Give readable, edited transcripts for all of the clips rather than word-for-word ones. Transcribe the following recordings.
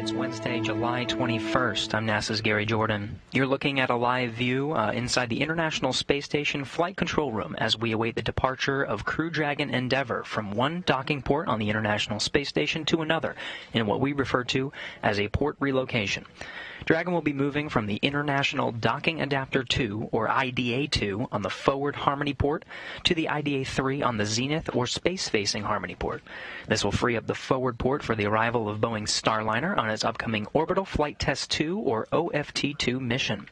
It's Wednesday, July 21st. I'm NASA's Gary Jordan. You're looking at a live view inside the International Space Station Flight Control Room as we await the departure of Crew Dragon Endeavour from one docking port on the International Space Station to another in what we refer to as a port relocation. Dragon will be moving from the International Docking Adapter 2, or IDA-2, on the forward Harmony port to the IDA-3 on the Zenith or space-facing Harmony port. This will free up the forward port for the arrival of Boeing's Starliner on its upcoming Orbital Flight Test 2, or OFT-2, mission.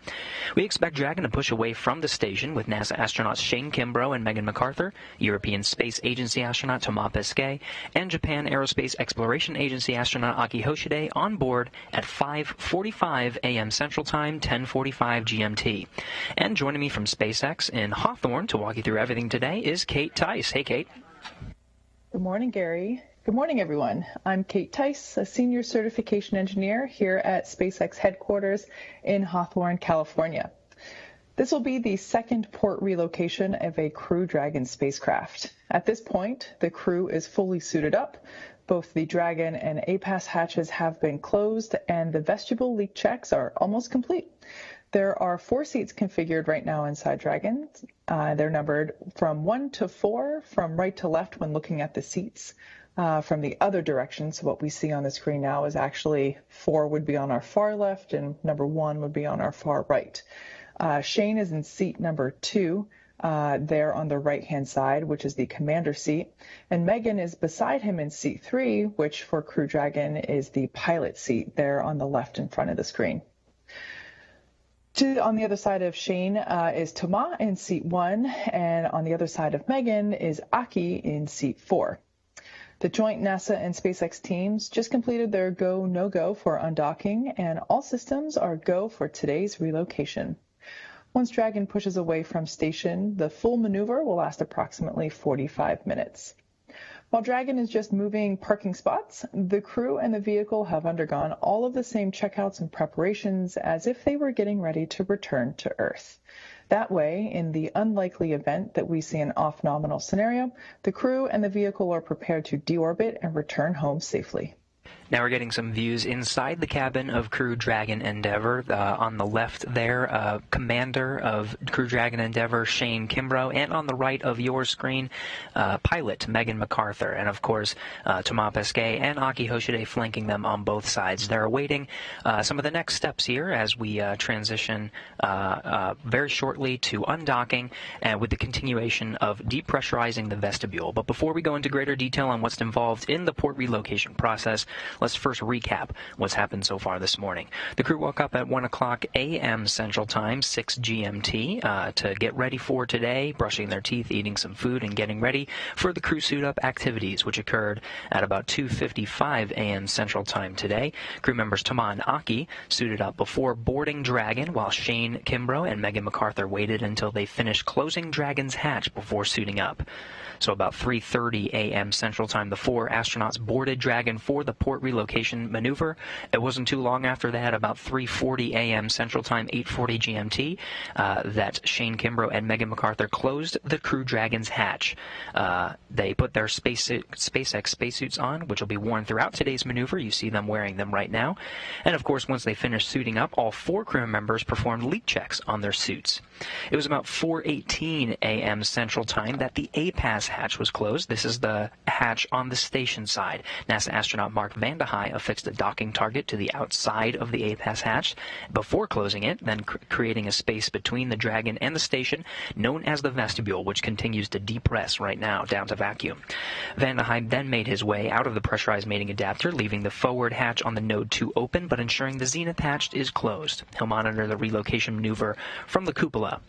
We expect Dragon to push away from the station with NASA astronauts Shane Kimbrough and Megan McArthur, European Space Agency astronaut Thomas Pesquet, and Japan Aerospace Exploration Agency astronaut Aki Hoshide on board at 5:45 a.m. Central Time, 10:45 GMT. And joining me from SpaceX in Hawthorne to walk you through everything today is Kate Tice. Hey, Kate. Good morning, Gary. Good morning, everyone. I'm Kate Tice, a senior certification engineer here at SpaceX headquarters in Hawthorne, California. This will be the second port relocation of a Crew Dragon spacecraft. At this point, the crew is fully suited up. Both the Dragon and APAS hatches have been closed, and the vestibule leak checks are almost complete. There are 4 seats configured right now inside Dragon. They're numbered from 1 to 4, from right to left when looking at the seats. From the other direction, so what we see on the screen now is actually 4 would be on our far left, and number 1 would be on our far right. Shane is in seat number 2. There on the right-hand side, which is the commander seat. And Megan is beside him in seat 3, which for Crew Dragon is the pilot seat there on the left in front of the screen. On the other side of Shane is Thomas in seat 1, and on the other side of Megan is Aki in seat 4. The joint NASA and SpaceX teams just completed their go, no-go for undocking, and all systems are go for today's relocation. Once Dragon pushes away from station, the full maneuver will last approximately 45 minutes. While Dragon is just moving parking spots, the crew and the vehicle have undergone all of the same checkouts and preparations as if they were getting ready to return to Earth. That way, in the unlikely event that we see an off-nominal scenario, the crew and the vehicle are prepared to deorbit and return home safely. Now we're getting some views inside the cabin of Crew Dragon Endeavour. On the left there, commander of Crew Dragon Endeavour, Shane Kimbrough, and on the right of your screen, pilot Megan McArthur, and of course Thomas Pesquet and Aki Hoshide flanking them on both sides. They're awaiting some of the next steps here as we transition very shortly to undocking with the continuation of depressurizing the vestibule. But before we go into greater detail on what's involved in the port relocation process, let's first recap what's happened so far this morning. The crew woke up at 1 o'clock a.m. Central Time, 6 GMT, to get ready for today, brushing their teeth, eating some food, and getting ready for the crew suit-up activities, which occurred at about 2:55 a.m. Central Time today. Crew members Thomas and Aki suited up before boarding Dragon, while Shane Kimbrough and Megan McArthur waited until they finished closing Dragon's hatch before suiting up. So about 3:30 a.m. Central Time, the 4 astronauts boarded Dragon for the port relocation maneuver. It wasn't too long after that, about 3:40 a.m. Central Time, 8:40 GMT, that Shane Kimbrough and Megan McArthur closed the Crew Dragon's hatch. They put their SpaceX spacesuits on, which will be worn throughout today's maneuver. You see them wearing them right now. And of course, once they finished suiting up, all 4 crew members performed leak checks on their suits. It was about 4:18 a.m. Central Time that the APAS hatch was closed. This is the hatch on the station side. NASA astronaut Mark Vande Hei affixed a docking target to the outside of the APAS hatch before closing it, then creating a space between the Dragon and the station known as the vestibule, which continues to depress right now down to vacuum. Vande Hei then made his way out of the pressurized mating adapter, leaving the forward hatch on the node 2 open, but ensuring the Zenith hatch is closed. He'll monitor the relocation maneuver from the cupola.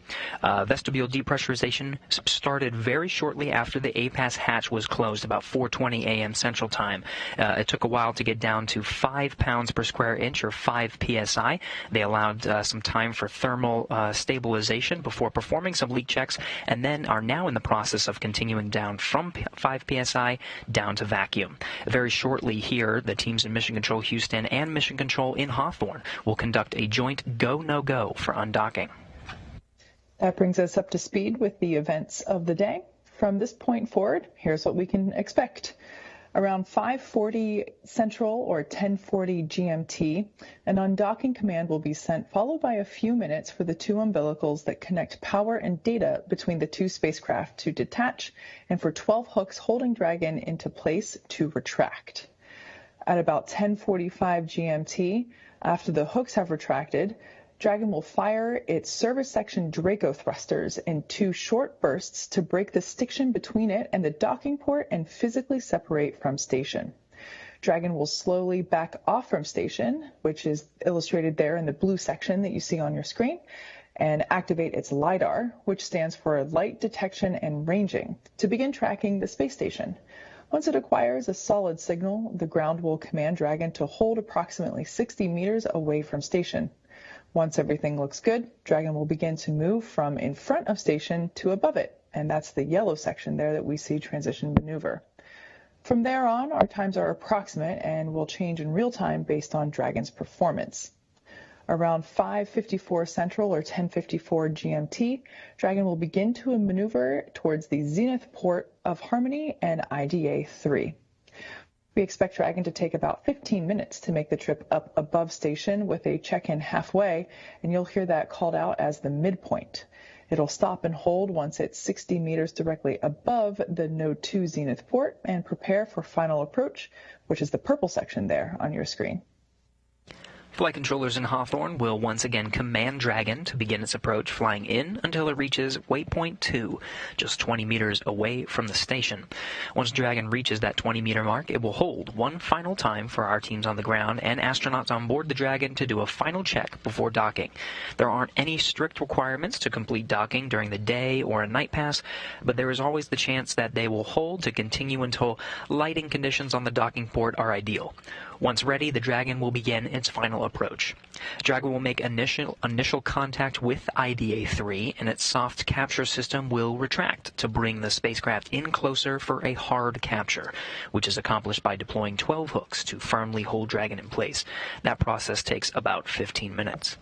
Vestibule depressurization started very shortly after the APAS hatch was closed, about 4:20 a.m. Central Time. It took a while to get down to 5 pounds per square inch, or 5 psi. They allowed some time for thermal stabilization before performing some leak checks, and then are now in the process of continuing down from 5 psi down to vacuum. Very shortly here, the teams in Mission Control Houston and Mission Control in Hawthorne will conduct a joint go-no-go for undocking. That brings us up to speed with the events of the day. From this point forward, here's what we can expect. Around 5:40 Central or 10:40 GMT, an undocking command will be sent, followed by a few minutes for the two umbilicals that connect power and data between the two spacecraft to detach and for 12 hooks holding Dragon into place to retract. At about 10:45 GMT, after the hooks have retracted, Dragon will fire its service section Draco thrusters in two short bursts to break the stiction between it and the docking port and physically separate from station. Dragon will slowly back off from station, which is illustrated there in the blue section that you see on your screen, and activate its LiDAR, which stands for Light Detection and Ranging, to begin tracking the space station. Once it acquires a solid signal, the ground will command Dragon to hold approximately 60 meters away from station. Once everything looks good, Dragon will begin to move from in front of station to above it, and that's the yellow section there that we see transition maneuver. From there on, our times are approximate and will change in real time based on Dragon's performance. Around 5:54 Central or 10:54 GMT, Dragon will begin to maneuver towards the zenith port of Harmony and IDA-3. We expect Dragon to take about 15 minutes to make the trip up above station with a check-in halfway, and you'll hear that called out as the midpoint. It'll stop and hold once it's 60 meters directly above the Node 2 zenith port and prepare for final approach, which is the purple section there on your screen. Flight controllers in Hawthorne will once again command Dragon to begin its approach, flying in until it reaches waypoint 2, just 20 meters away from the station. Once Dragon reaches that 20-meter mark, it will hold one final time for our teams on the ground and astronauts on board the Dragon to do a final check before docking. There aren't any strict requirements to complete docking during the day or a night pass, but there is always the chance that they will hold to continue until lighting conditions on the docking port are ideal. Once ready, the Dragon will begin its final approach. Dragon will make initial contact with IDA-3, and its soft capture system will retract to bring the spacecraft in closer for a hard capture, which is accomplished by deploying 12 hooks to firmly hold Dragon in place. That process takes about 15 minutes.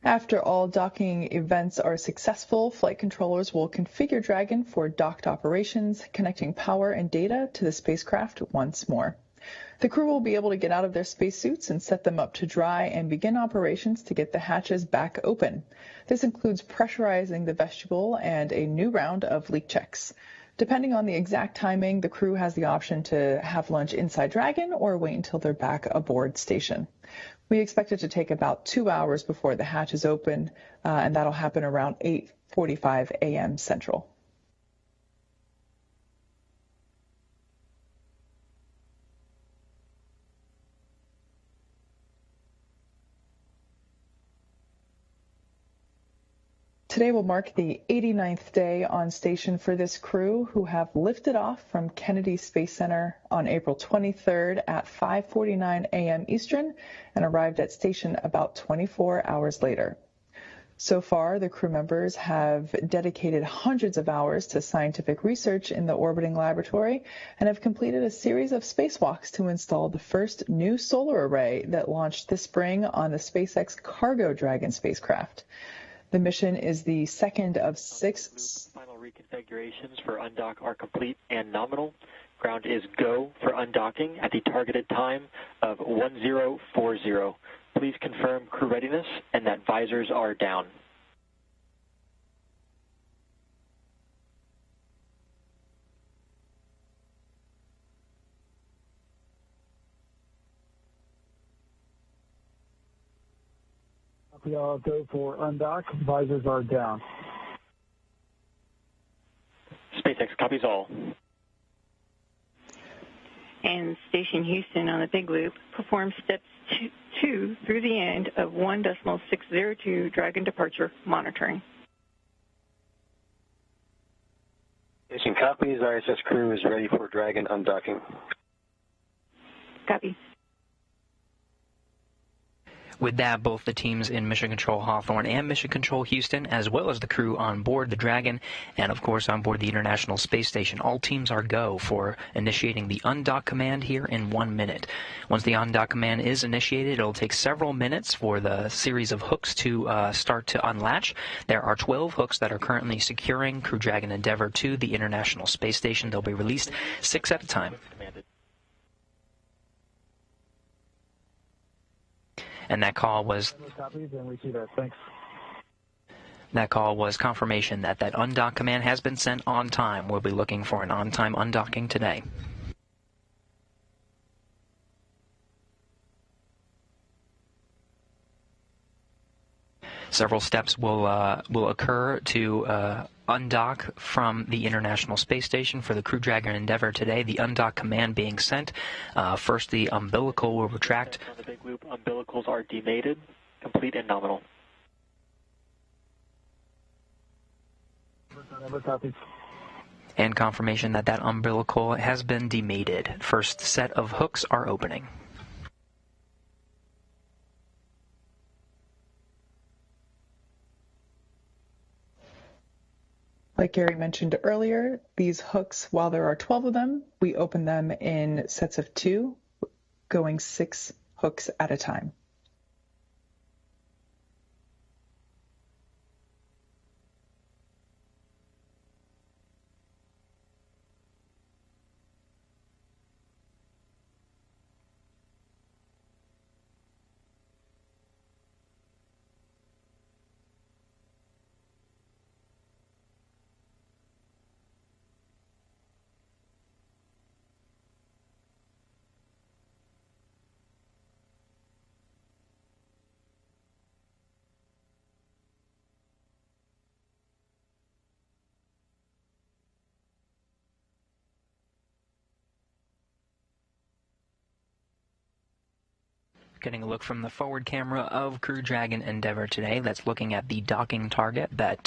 After all docking events are successful, flight controllers will configure Dragon for docked operations, connecting power and data to the spacecraft once more. The crew will be able to get out of their spacesuits and set them up to dry and begin operations to get the hatches back open. This includes pressurizing the vestibule and a new round of leak checks. Depending on the exact timing, the crew has the option to have lunch inside Dragon or wait until they're back aboard station. We expect it to take about 2 hours before the hatches open, and that'll happen around 8:45 a.m. Central. Today will mark the 89th day on station for this crew, who have lifted off from Kennedy Space Center on April 23rd at 5:49 a.m. Eastern and arrived at station about 24 hours later. So far, the crew members have dedicated hundreds of hours to scientific research in the orbiting laboratory and have completed a series of spacewalks to install the first new solar array that launched this spring on the SpaceX Cargo Dragon spacecraft. The mission is the second of 6. Final reconfigurations for undock are complete and nominal. Ground is go for undocking at the targeted time of 1040. Please confirm crew readiness and that visors are down. We all go for undock. Visors are down. SpaceX copies all. And Station Houston on the Big Loop performs steps 2 through the end of 1.602 Dragon departure monitoring. Station copies. ISS crew is ready for Dragon undocking. Copy. With that, both the teams in Mission Control Hawthorne and Mission Control Houston, as well as the crew on board the Dragon, and of course on board the International Space Station, all teams are go for initiating the undock command here in 1 minute. Once the undock command is initiated, it'll take several minutes for the series of hooks to start to unlatch. There are 12 hooks that are currently securing Crew Dragon Endeavour to the International Space Station. They'll be released 6 at a time. And that call was confirmation that that undock command has been sent on time. We'll be looking for an on-time undocking today. Several steps will occur to undock from the International Space Station for the Crew Dragon Endeavour today. The undock command being sent. First, the umbilical will retract. On the big loop, umbilicals are demated, complete and nominal. And confirmation that that umbilical has been demated. First set of hooks are opening. Like Gary mentioned earlier, these hooks, while there are 12 of them, we open them in sets of 2, going 6 hooks at a time. Getting a look from the forward camera of Crew Dragon Endeavour today. That's looking at the docking target that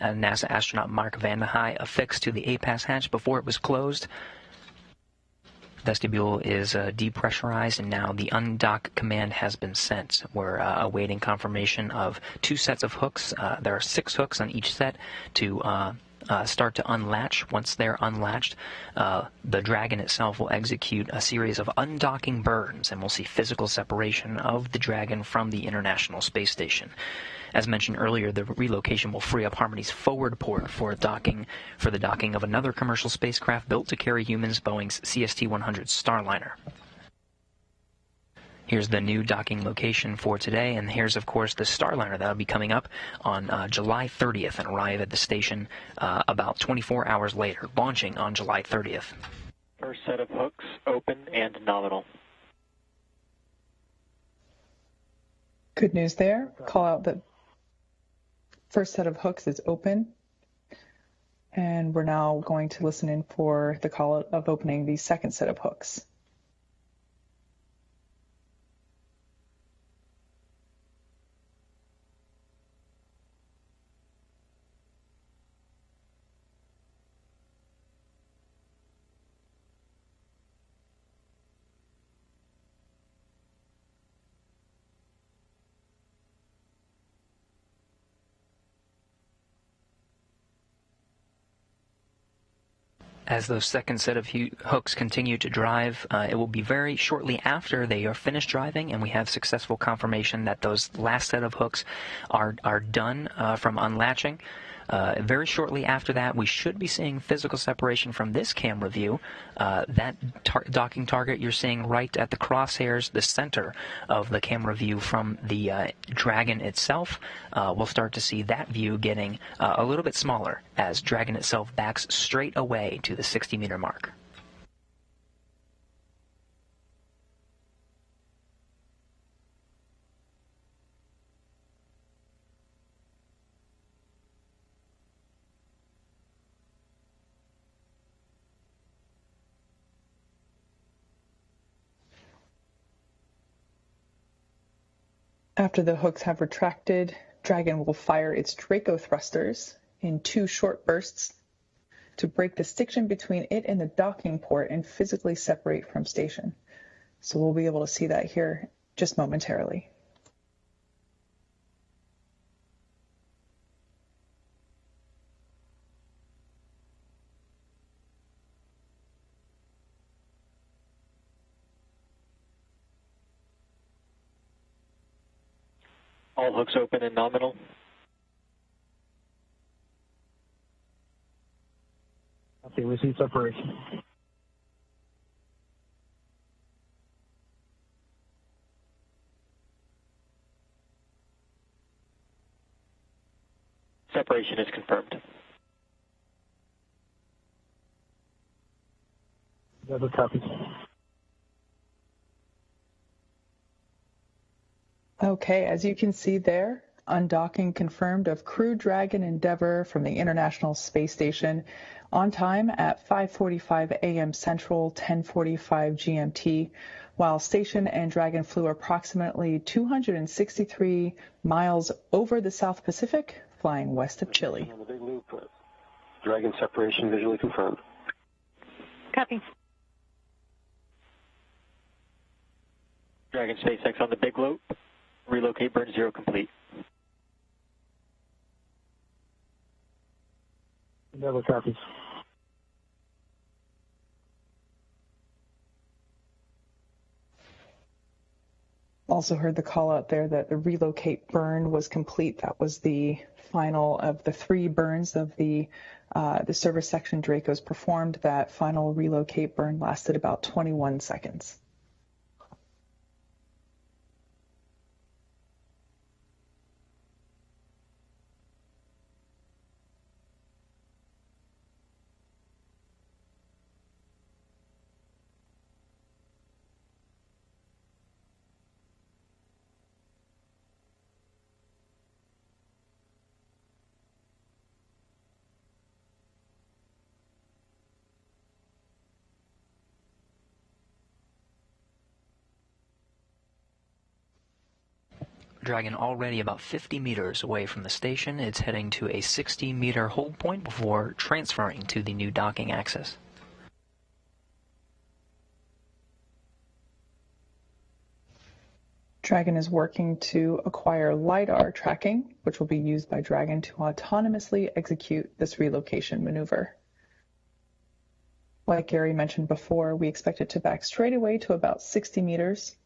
NASA astronaut Mark Vande Hei affixed to the APAS hatch before it was closed. Vestibule is depressurized, and now the undock command has been sent. We're awaiting confirmation of 2 sets of hooks. There are 6 hooks on each set to start to unlatch. Once they're unlatched, the Dragon itself will execute a series of undocking burns, and we'll see physical separation of the Dragon from the International Space Station. As mentioned earlier, the relocation will free up Harmony's forward port for the docking of another commercial spacecraft built to carry humans, Boeing's CST-100 Starliner. Here's the new docking location for today, and here's, of course, the Starliner that will be coming up on July 30th and arrive at the station about 24 hours later, launching on July 30th. First set of hooks open and nominal. Good news there. Call out that first set of hooks is open, and we're now going to listen in for the call of opening the second set of hooks. As those second set of hooks continue to drive, it will be very shortly after they are finished driving and we have successful confirmation that those last set of hooks are done from unlatching. Very shortly after that, we should be seeing physical separation from this camera view. That docking target you're seeing right at the crosshairs, the center of the camera view from the Dragon itself. We'll start to see that view getting a little bit smaller as Dragon itself backs straight away to the 60-meter mark. After the hooks have retracted, Dragon will fire its Draco thrusters in 2 short bursts to break the stiction between it and the docking port and physically separate from station. So we'll be able to see that here just momentarily. All hooks open and nominal. Okay, we see separation. Separation is confirmed. Endeavour copies. Okay, as you can see there, undocking confirmed of Crew Dragon Endeavour from the International Space Station on time at 5:45 a.m. Central, 10:45 GMT, while station and Dragon flew approximately 263 miles over the South Pacific, flying west of Chile. On the big loop, Dragon separation visually confirmed. Copy. Dragon SpaceX on the big loop. Relocate burn 0 complete. Endeavour copies. Also heard the call out there that the relocate burn was complete. That was the final of the 3 burns of the service section Dracos performed. That final relocate burn lasted about 21 seconds. Dragon already about 50 meters away from the station. It's heading to a 60-meter hold point before transferring to the new docking axis. Dragon is working to acquire LiDAR tracking, which will be used by Dragon to autonomously execute this relocation maneuver. Like Gary mentioned before, we expect it to back straight away to about 60 meters.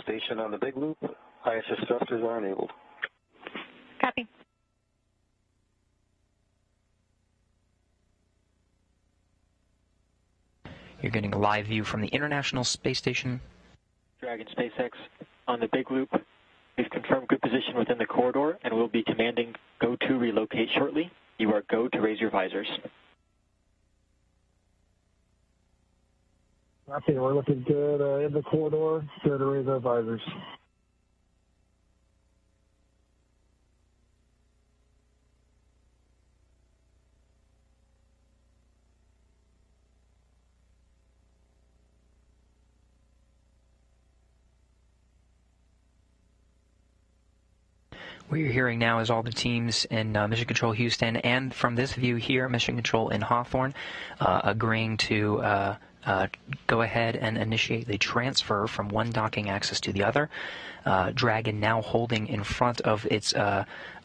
Station on the big loop. ISS thrusters are enabled. Copy. You're getting a live view from the International Space Station. Dragon SpaceX on the big loop. We've confirmed good position within the corridor and will be commanding go to relocate shortly. You are go to raise your visors. Okay, we're looking good in the corridor. Good to raise our visors. What you're hearing now is all the teams in Mission Control Houston and from this view here, Mission Control in Hawthorne, agreeing to go ahead and initiate the transfer from one docking axis to the other. Dragon now holding in front of its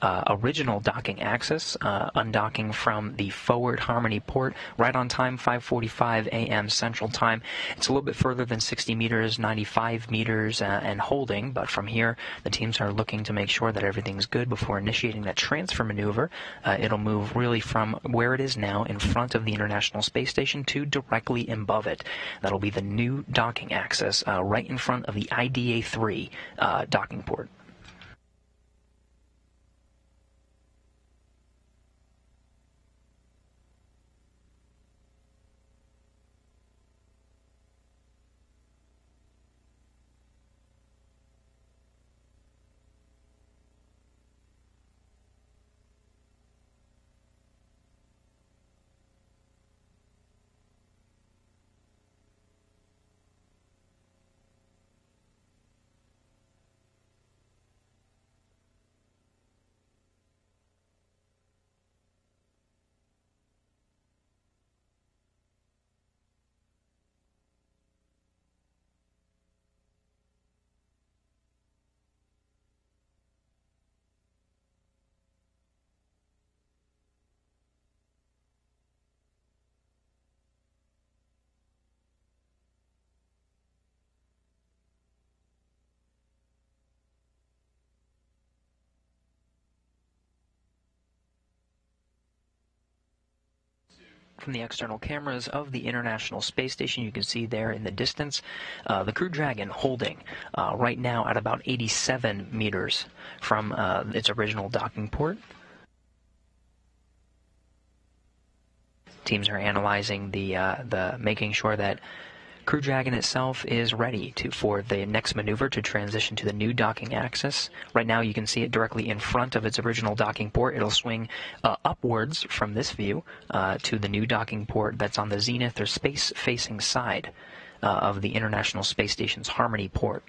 original docking axis, undocking from the forward Harmony port, right on time, 5:45 a.m. Central Time. It's a little bit further than 60 meters, 95 meters, and holding, but from here, the teams are looking to make sure that everything's good before initiating that transfer maneuver. It'll move really from where it is now in front of the International Space Station to directly above it. That'll be the new docking axis, right in front of the IDA-3 docking port. From the external cameras of the International Space Station, you can see there in the distance the Crew Dragon holding right now at about 87 meters from its original docking port. Teams are analyzing the making sure that Crew Dragon itself is ready for the next maneuver to transition to the new docking axis. Right now you can see it directly in front of its original docking port. It'll swing upwards from this view to the new docking port that's on the zenith or space-facing side of the International Space Station's Harmony port.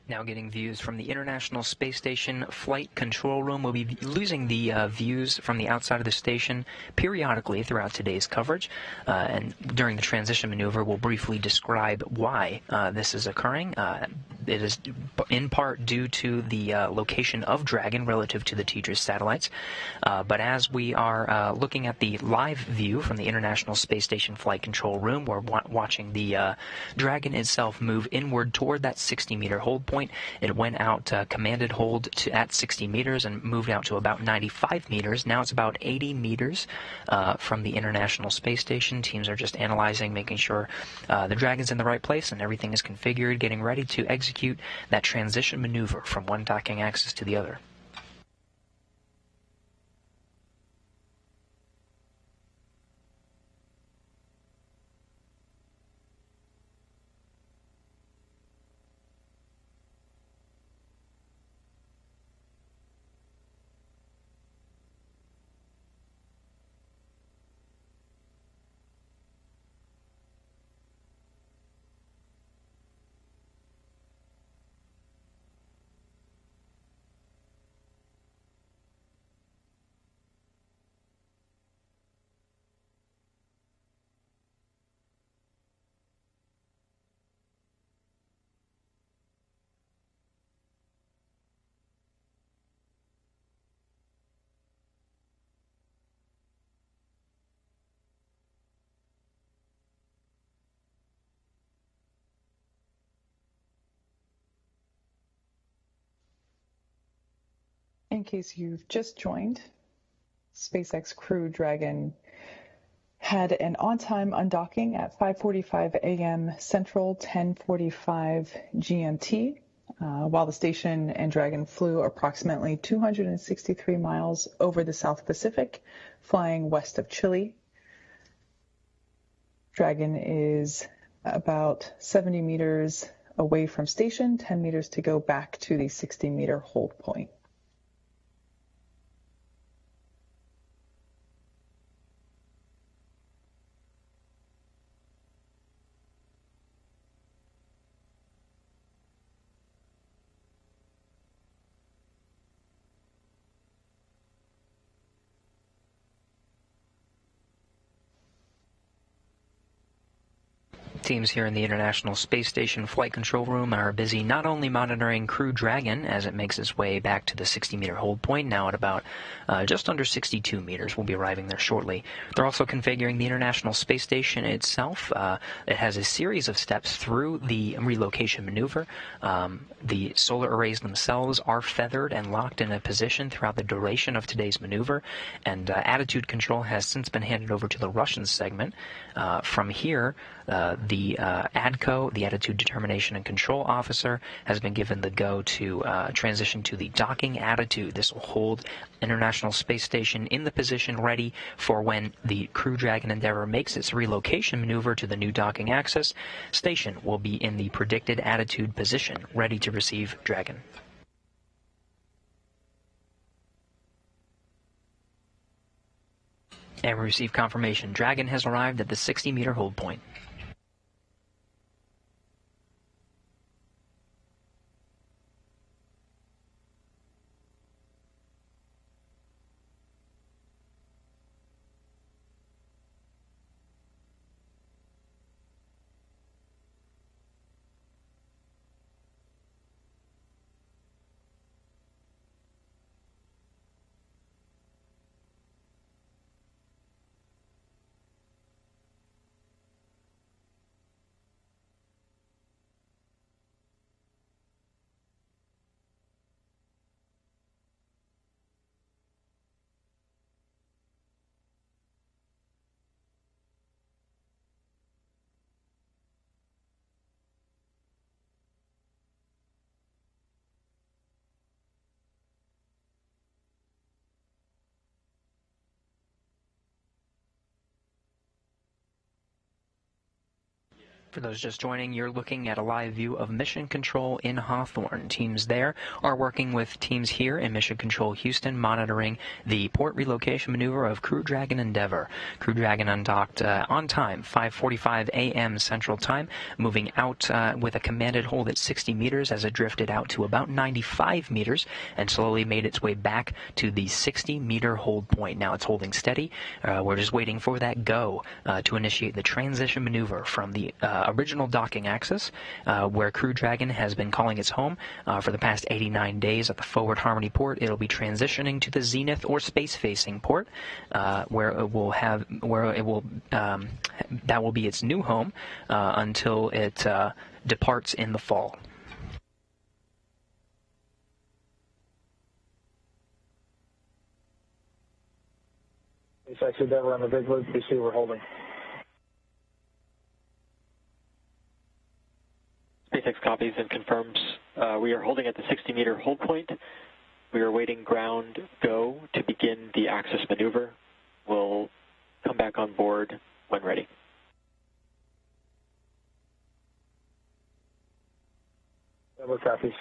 Now getting views from the International Space Station Flight Control Room. We'll be losing the views from the outside of the station periodically throughout today's coverage. And during the transition maneuver, we'll briefly describe why this is occurring. It is in part due to the location of Dragon relative to the Tejas satellites. But as we are looking at the live view from the International Space Station Flight Control Room, we're watching the Dragon itself move inward toward that 60-meter hold point. It went out commanded hold at 60 meters and moved out to about 95 meters. Now it's about 80 meters from the International Space Station. Teams are just analyzing, making sure the Dragon's in the right place and everything is configured, getting ready to execute that transition maneuver from one docking axis to the other. In case you've just joined, SpaceX Crew Dragon had an on-time undocking at 5:45 a.m. Central, 10:45 GMT, while the station and Dragon flew approximately 263 miles over the South Pacific, flying west of Chile. Dragon is about 70 meters away from station, 10 meters to go back to the 60-meter hold point. Teams here in the International Space Station Flight Control Room are busy not only monitoring Crew Dragon as it makes its way back to the 60-meter hold point, now at about just under 62 meters. We'll be arriving there shortly. They're also configuring the International Space Station itself. It has a series of steps through the relocation maneuver. The solar arrays themselves are feathered and locked in a position throughout the duration of today's maneuver, and attitude control has since been handed over to the Russian segment. From here, the The ADCO, the Attitude Determination and Control Officer, has been given the go to transition to the docking attitude. This will hold International Space Station in the position ready for when the Crew Dragon Endeavour makes its relocation maneuver to the new docking axis. Station will be in the predicted attitude position, ready to receive Dragon. And we receive confirmation. Dragon has arrived at the 60-meter hold point. For those just joining, you're looking at a live view of Mission Control in Hawthorne. Teams there are working with teams here in Mission Control Houston, monitoring the port relocation maneuver of Crew Dragon Endeavour. Crew Dragon undocked on time, 5:45 a.m. Central Time, moving out with a commanded hold at 60 meters as it drifted out to about 95 meters and slowly made its way back to the 60-meter hold point. Now it's holding steady. We're just waiting for that go to initiate the transition maneuver from the original docking axis, where Crew Dragon has been calling its home for the past 89 days at the Forward Harmony port. It'll be transitioning to the Zenith or space-facing port, that will be its new home until it departs in the fall. SpaceX Endeavour on the big loop. You see we're holding. SpaceX copies and confirms we are holding at the 60-meter hold point. We are waiting ground go to begin the axis maneuver. We'll come back on board when ready. Endeavour copies.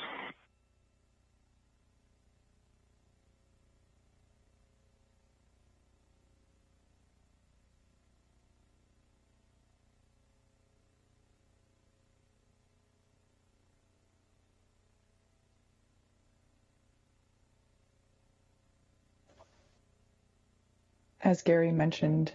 As Gary mentioned,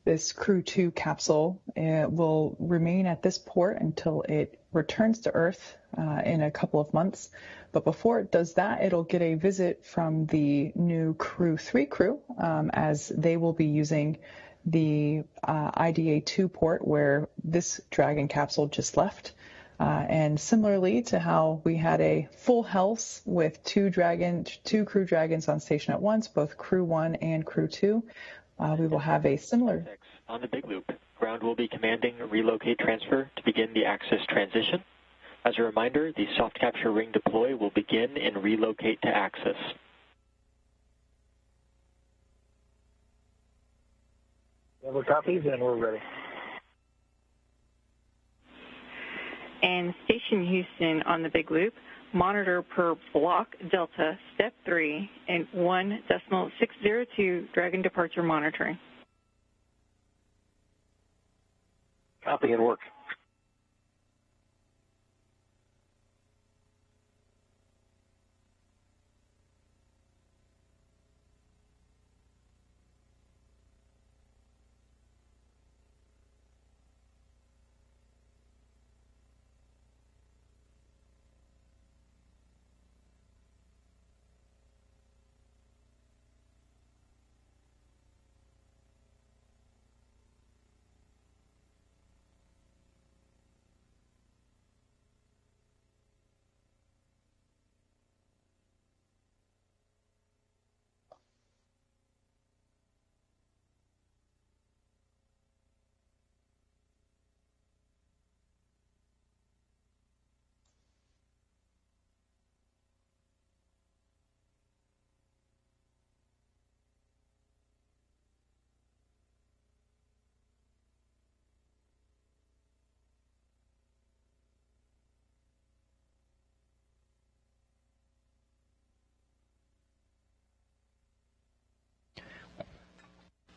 this Crew-2 capsule will remain at this port until it returns to Earth in a couple of months. But before it does that, it'll get a visit from the new Crew-3 crew, as they will be using the IDA-2 port where this Dragon capsule just left. And similarly to how we had a full house with two Crew Dragons on station at once, both Crew-1 and Crew-2, we will have a similar... On the big loop, ground will be commanding relocate transfer to begin the axis transition. As a reminder, the soft capture ring deploy will begin in relocate to axis. Endeavour copies, and we're ready. And Station Houston on the big loop, monitor per block Delta, step 3, and 1.602 Dragon departure monitoring. Copy and work.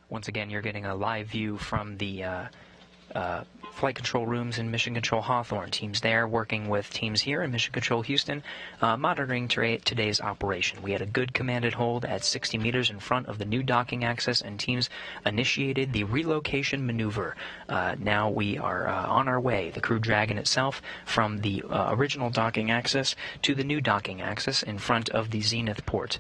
Once again, you're getting a live view from the flight control rooms in Mission Control Hawthorne. Teams there working with teams here in Mission Control Houston, monitoring today's operation. We had a good commanded hold at 60 meters in front of the new docking axis, and teams initiated the relocation maneuver. Now we are on our way, the Crew Dragon itself, from the original docking axis to the new docking axis in front of the Zenith port.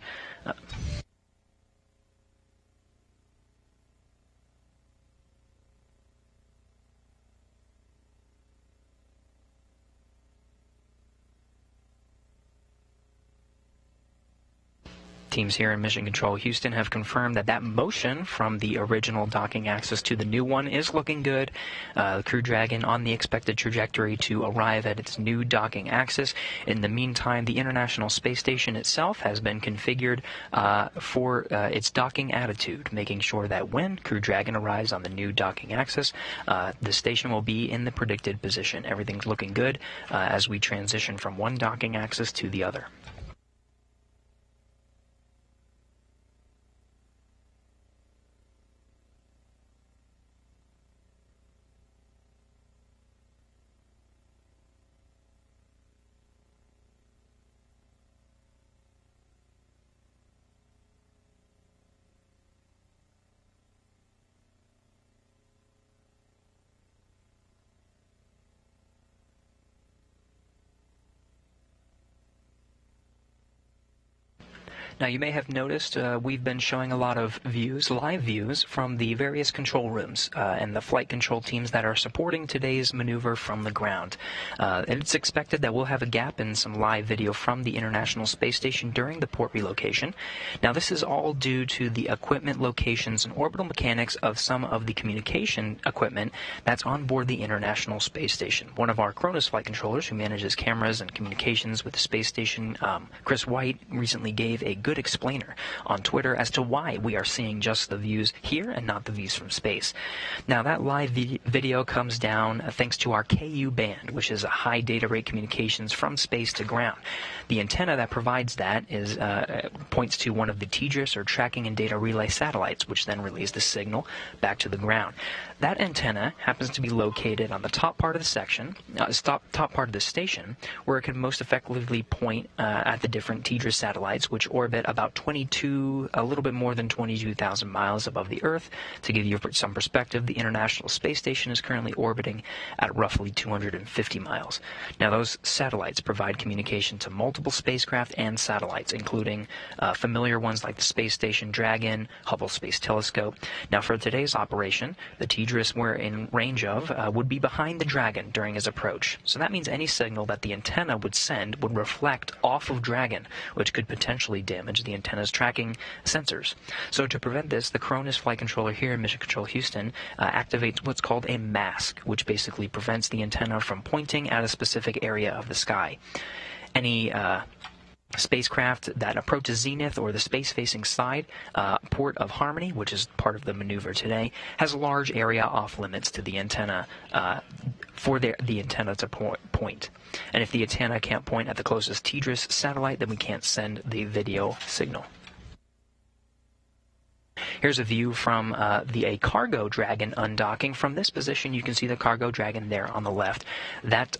Teams here in Mission Control Houston have confirmed that motion from the original docking axis to the new one is looking good. The Crew Dragon on the expected trajectory to arrive at its new docking axis. In the meantime, the International Space Station itself has been configured for its docking attitude, making sure that when Crew Dragon arrives on the new docking axis, the station will be in the predicted position. Everything's looking good as we transition from one docking axis to the other. Now, you may have noticed we've been showing a lot of views, live views, from the various control rooms and the flight control teams that are supporting today's maneuver from the ground. And it's expected that we'll have a gap in some live video from the International Space Station during the port relocation. Now, this is all due to the equipment locations and orbital mechanics of some of the communication equipment that's on board the International Space Station. One of our Cronus flight controllers who manages cameras and communications with the space station, Chris White, recently gave a good explainer on Twitter as to why we are seeing just the views here and not the views from space. Now, that live video comes down thanks to our KU band, which is a high data rate communications from space to ground. The antenna that provides that is points to one of the TDRS, or tracking and data relay satellites, which then relays the signal back to the ground. That antenna happens to be located on the top part of the section, top part of the station, where it can most effectively point at the different TDRS satellites, which orbit about a little bit more than 22,000 miles above the Earth. To give you some perspective, the International Space Station is currently orbiting at roughly 250 miles. Now, those satellites provide communication to multiple spacecraft and satellites, including familiar ones like the Space Station Dragon, Hubble Space Telescope. Now, for today's operation, the TDRS we're in range of would be behind the Dragon during his approach. So that means any signal that the antenna would send would reflect off of Dragon, which could potentially damage the antenna's tracking sensors. So to prevent this, the Cronus flight controller here in Mission Control Houston activates what's called a mask, which basically prevents the antenna from pointing at a specific area of the sky. Any spacecraft that approaches Zenith or the space-facing side port of Harmony, which is part of the maneuver today, has a large area off limits to the antenna for the antenna to point. And if the antenna can't point at the closest TDRS satellite, then we can't send the video signal. Here's a view from a cargo Dragon undocking. From this position, you can see the cargo Dragon there on the left. That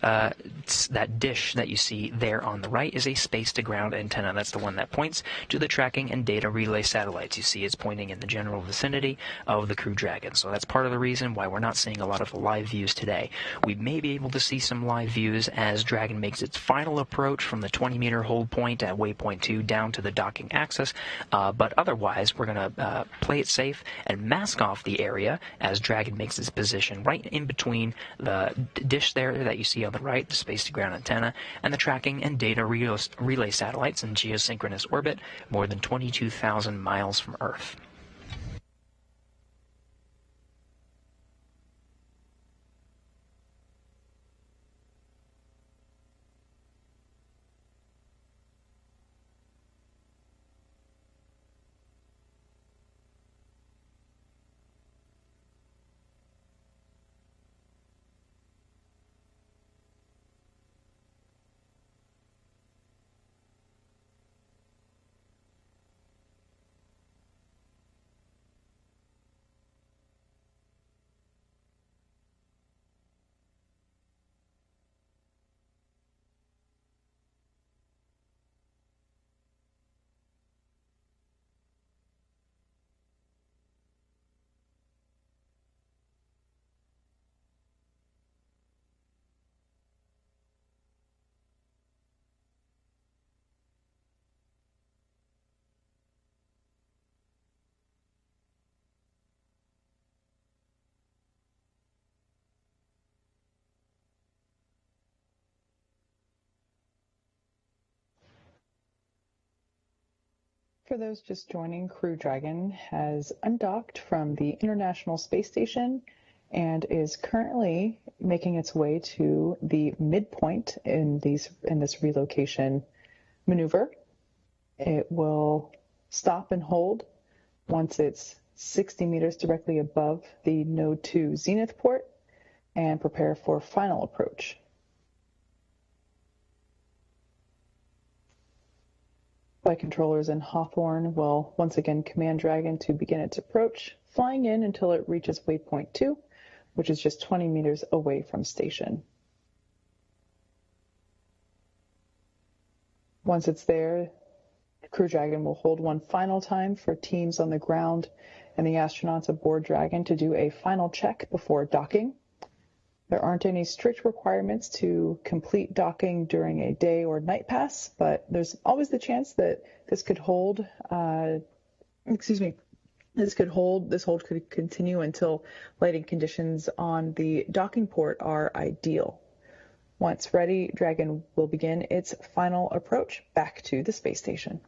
dish that you see there on the right is a space-to-ground antenna. That's the one that points to the tracking and data relay satellites. You see it's pointing in the general vicinity of the Crew Dragon. So that's part of the reason why we're not seeing a lot of live views today. We may be able to see some live views as Dragon makes its final approach from the 20-meter hold point at waypoint 2 down to the docking axis. But otherwise, we're going to play it safe and mask off the area as Dragon makes its position right in between the dish there that you see on the right, the space-to-ground antenna, and the tracking and data relay satellites in geosynchronous orbit more than 22,000 miles from Earth. For those just joining, Crew Dragon has undocked from the International Space Station and is currently making its way to the midpoint in this relocation maneuver. It will stop and hold once it's 60 meters directly above the Node 2 zenith port and prepare for final approach. Flight controllers in Hawthorne will once again command Dragon to begin its approach, flying in until it reaches waypoint 2, which is just 20 meters away from station. Once it's there, Crew Dragon will hold one final time for teams on the ground and the astronauts aboard Dragon to do a final check before docking. There aren't any strict requirements to complete docking during a day or night pass, but there's always the chance that this hold could continue until lighting conditions on the docking port are ideal. Once ready, Dragon will begin its final approach back to the space station.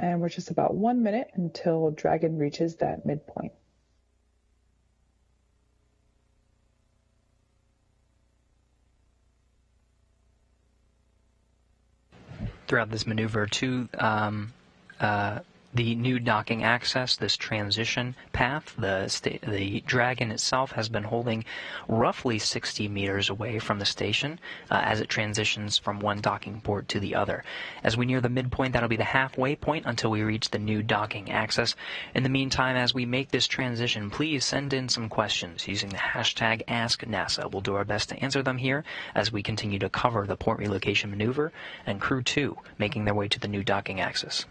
And we're just about 1 minute until Dragon reaches that midpoint. Throughout this maneuver to the new docking access, this transition path, the Dragon itself has been holding roughly 60 meters away from the station as it transitions from one docking port to the other. As we near the midpoint, that'll be the halfway point until we reach the new docking access. In the meantime, as we make this transition, please send in some questions using the hashtag AskNASA. We'll do our best to answer them here as we continue to cover the port relocation maneuver and Crew-2 making their way to the new docking access.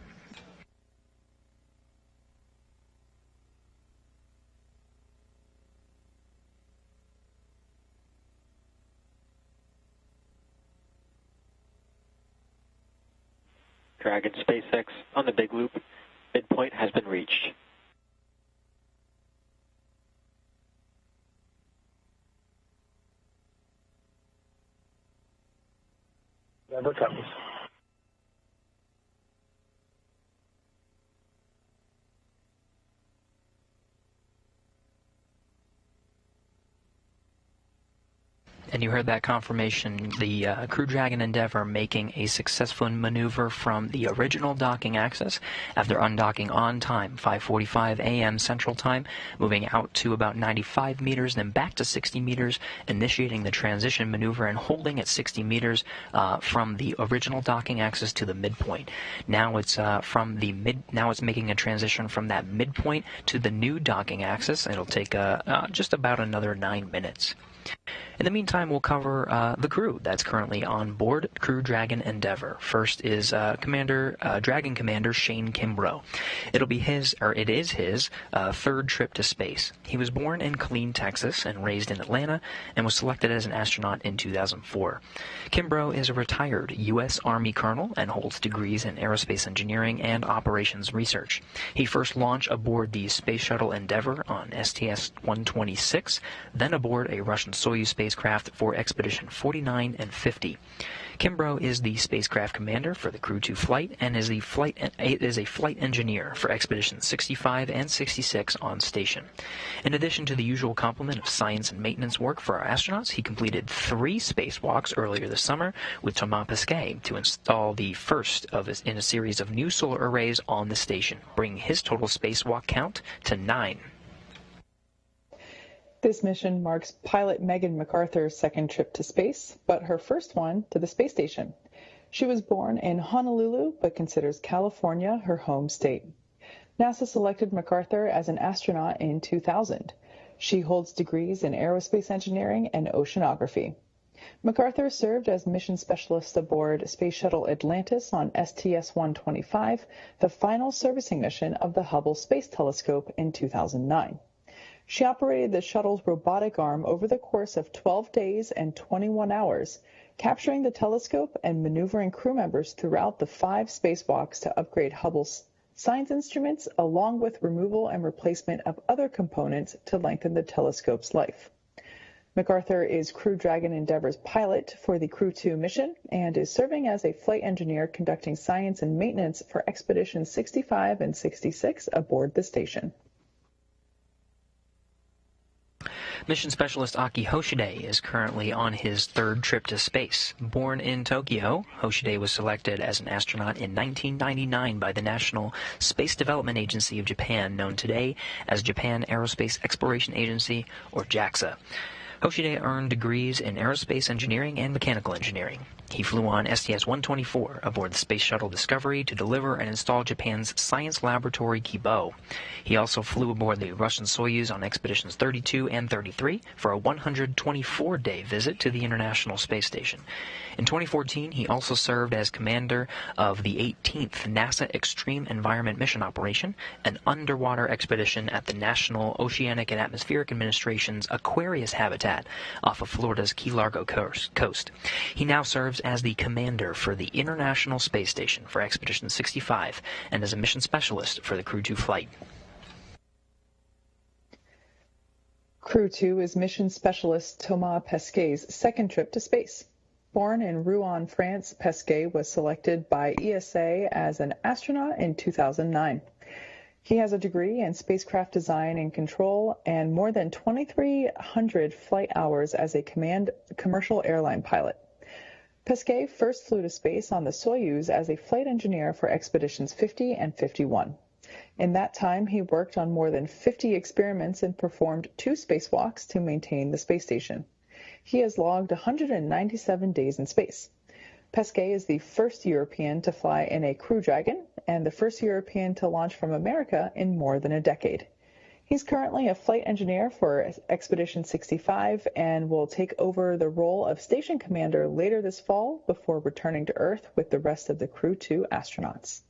Dragon SpaceX on the big loop. Midpoint has been reached. Never comes. And you heard that confirmation, the Crew Dragon Endeavour making a successful maneuver from the original docking access after undocking on time, 5:45 a.m. Central Time, moving out to about 95 meters, then back to 60 meters, initiating the transition maneuver and holding at 60 meters from the original docking access to the midpoint. Now it's Now it's making a transition from that midpoint to the new docking access. It'll take just about another 9 minutes. In the meantime, we'll cover the crew that's currently on board Crew Dragon Endeavour. First is Dragon Commander Shane Kimbrough. It is his third trip to space. He was born in Killeen, Texas, and raised in Atlanta, and was selected as an astronaut in 2004. Kimbrough is a retired U.S. Army colonel and holds degrees in aerospace engineering and operations research. He first launched aboard the Space Shuttle Endeavour on STS-126, then aboard a Russian Soyuz spacecraft for Expedition 49 and 50. Kimbrough is the spacecraft commander for the Crew-2 flight and is a flight engineer for Expeditions 65 and 66 on station. In addition to the usual complement of science and maintenance work for our astronauts, he completed 3 spacewalks earlier this summer with Thomas Pesquet to install the first in a series of new solar arrays on the station, bringing his total spacewalk count to 9. This mission marks pilot Megan MacArthur's second trip to space, but her first one to the space station. She was born in Honolulu, but considers California her home state. NASA selected MacArthur as an astronaut in 2000. She holds degrees in aerospace engineering and oceanography. MacArthur served as mission specialist aboard Space Shuttle Atlantis on STS-125, the final servicing mission of the Hubble Space Telescope in 2009. She operated the shuttle's robotic arm over the course of 12 days and 21 hours, capturing the telescope and maneuvering crew members throughout the 5 spacewalks to upgrade Hubble's science instruments, along with removal and replacement of other components to lengthen the telescope's life. MacArthur is Crew Dragon Endeavour's pilot for the Crew-2 mission and is serving as a flight engineer conducting science and maintenance for Expeditions 65 and 66 aboard the station. Mission specialist Aki Hoshide is currently on his 3rd trip to space. Born in Tokyo, Hoshide was selected as an astronaut in 1999 by the National Space Development Agency of Japan, known today as Japan Aerospace Exploration Agency, or JAXA. Hoshide earned degrees in aerospace engineering and mechanical engineering. He flew on STS-124 aboard the Space Shuttle Discovery to deliver and install Japan's science laboratory Kibo. He also flew aboard the Russian Soyuz on Expeditions 32 and 33 for a 124-day visit to the International Space Station. In 2014, he also served as commander of the 18th NASA Extreme Environment Mission Operation, an underwater expedition at the National Oceanic and Atmospheric Administration's Aquarius habitat off of Florida's Key Largo coast. He now serves as the commander for the International Space Station for Expedition 65 and as a mission specialist for the Crew-2 flight. Crew-2 is mission specialist Thomas Pesquet's 2nd trip to space. Born in Rouen, France, Pesquet was selected by ESA as an astronaut in 2009. He has a degree in spacecraft design and control and more than 2,300 flight hours as a commercial airline pilot. Pesquet first flew to space on the Soyuz as a flight engineer for Expeditions 50 and 51. In that time, he worked on more than 50 experiments and performed 2 spacewalks to maintain the space station. He has logged 197 days in space. Pesquet is the first European to fly in a Crew Dragon and the first European to launch from America in more than a decade. He's currently a flight engineer for Expedition 65 and will take over the role of station commander later this fall before returning to Earth with the rest of the Crew-2 astronauts.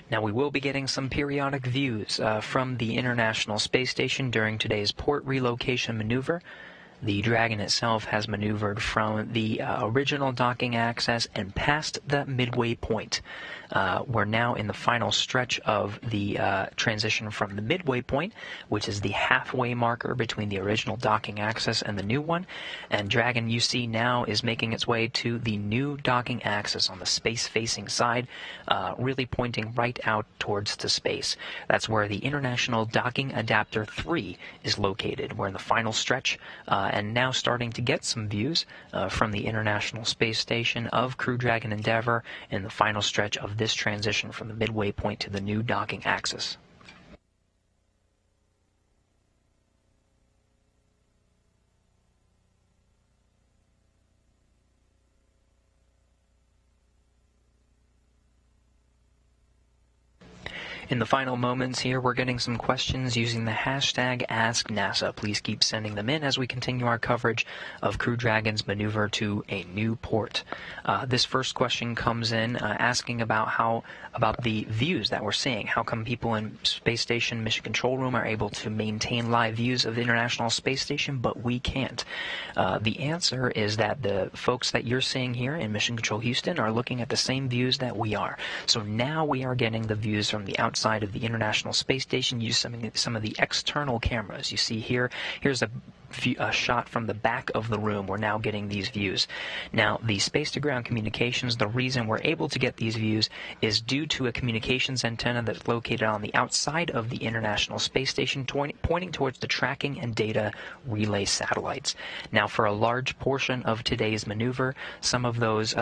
Now, we will be getting some periodic views from the International Space Station during today's port relocation maneuver. The Dragon itself has maneuvered from the original docking access and past the midway point. We're now in the final stretch of the transition from the midway point, which is the halfway marker between the original docking access and the new one. And Dragon, you see now, is making its way to the new docking access on the space-facing side, really pointing right out towards the space. That's where the International Docking Adapter 3 is located. We're in the final stretch, and now starting to get some views from the International Space Station of Crew Dragon Endeavour in the final stretch of this transition from the midway point to the new docking axis. In the final moments here, we're getting some questions using the hashtag AskNASA. Please keep sending them in as we continue our coverage of Crew Dragon's maneuver to a new port. This first question comes in asking about the views that we're seeing. How come people in Space Station Mission Control Room are able to maintain live views of the International Space Station, but we can't? The answer is that the folks that you're seeing here in Mission Control Houston are looking at the same views that we are. So now we are getting the views from the outside of the International Space Station using some of the external cameras. You see here's a shot from the back of the room. We're now getting these views. Now, the space-to-ground communications, the reason we're able to get these views is due to a communications antenna that's located on the outside of the International Space Station, pointing towards the tracking and data relay satellites. Now, for a large portion of today's maneuver, some of those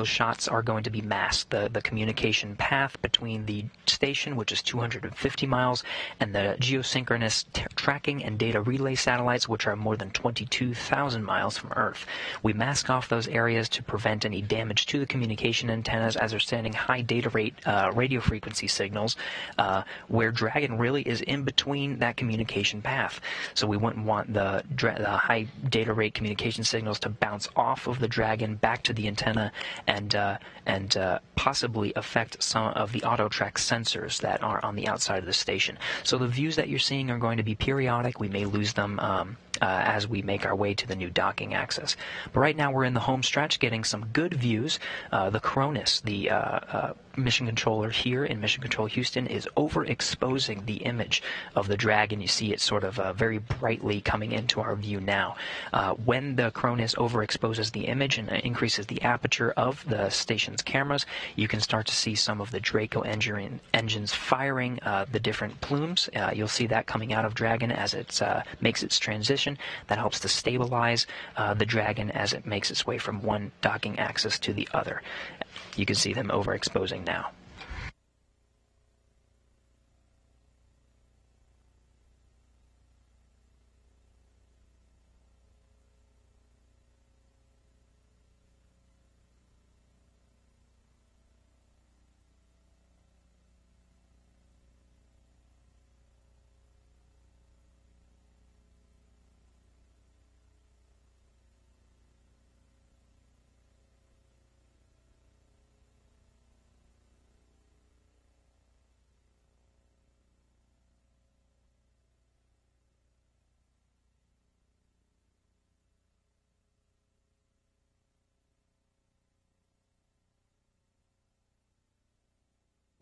shots are going to be masked. The communication path between the station, which is 250 miles, and the geosynchronous tracking and data relay satellite satellites, which are more than 22,000 miles from Earth. We mask off those areas to prevent any damage to the communication antennas, as they're sending high data rate radio frequency signals, where Dragon really is in between that communication path. So we wouldn't want the high data rate communication signals to bounce off of the Dragon back to the antenna and possibly affect some of the auto-track sensors that are on the outside of the station. So the views that you're seeing are going to be periodic. We may lose them as we make our way to the new docking access. But right now we're in the home stretch getting some good views. The Cronus, the mission controller here in Mission Control Houston, is overexposing the image of the Dragon. You see it sort of very brightly coming into our view now. When the Cronus overexposes the image and increases the aperture of the station's cameras, you can start to see some of the Draco engines firing the different plumes. You'll see that coming out of Dragon as it makes its transition. That helps to stabilize the Dragon as it makes its way from one docking axis to the other. You can see them overexposing now.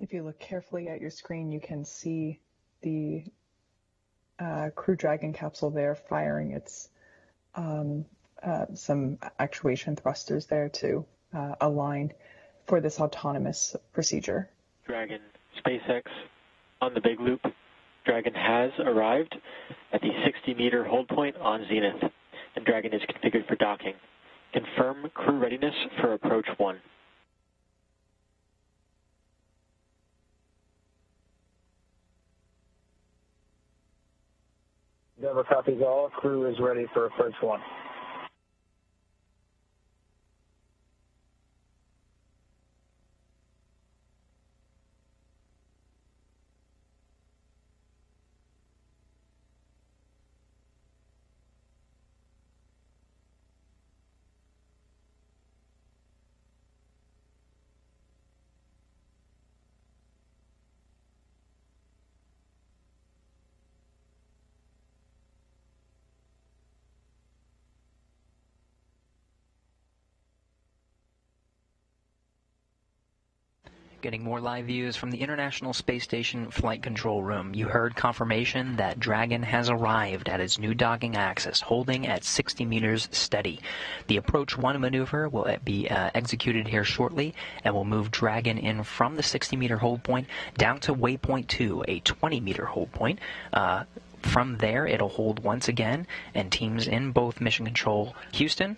If you look carefully at your screen, you can see the Crew Dragon capsule there firing its some actuation thrusters there to align for this autonomous procedure. Dragon, SpaceX on the big loop. Dragon has arrived at the 60-meter hold point on zenith, and Dragon is configured for docking. Confirm crew readiness for approach 1. Endeavour copies all. Crew is ready for approach 1. Getting more live views from the International Space Station Flight Control Room. You heard confirmation that Dragon has arrived at its new docking axis, holding at 60 meters steady. The Approach 1 maneuver will be executed here shortly and will move Dragon in from the 60-meter hold point down to waypoint 2, a 20-meter hold point. From there, it'll hold once again, and teams in both Mission Control Houston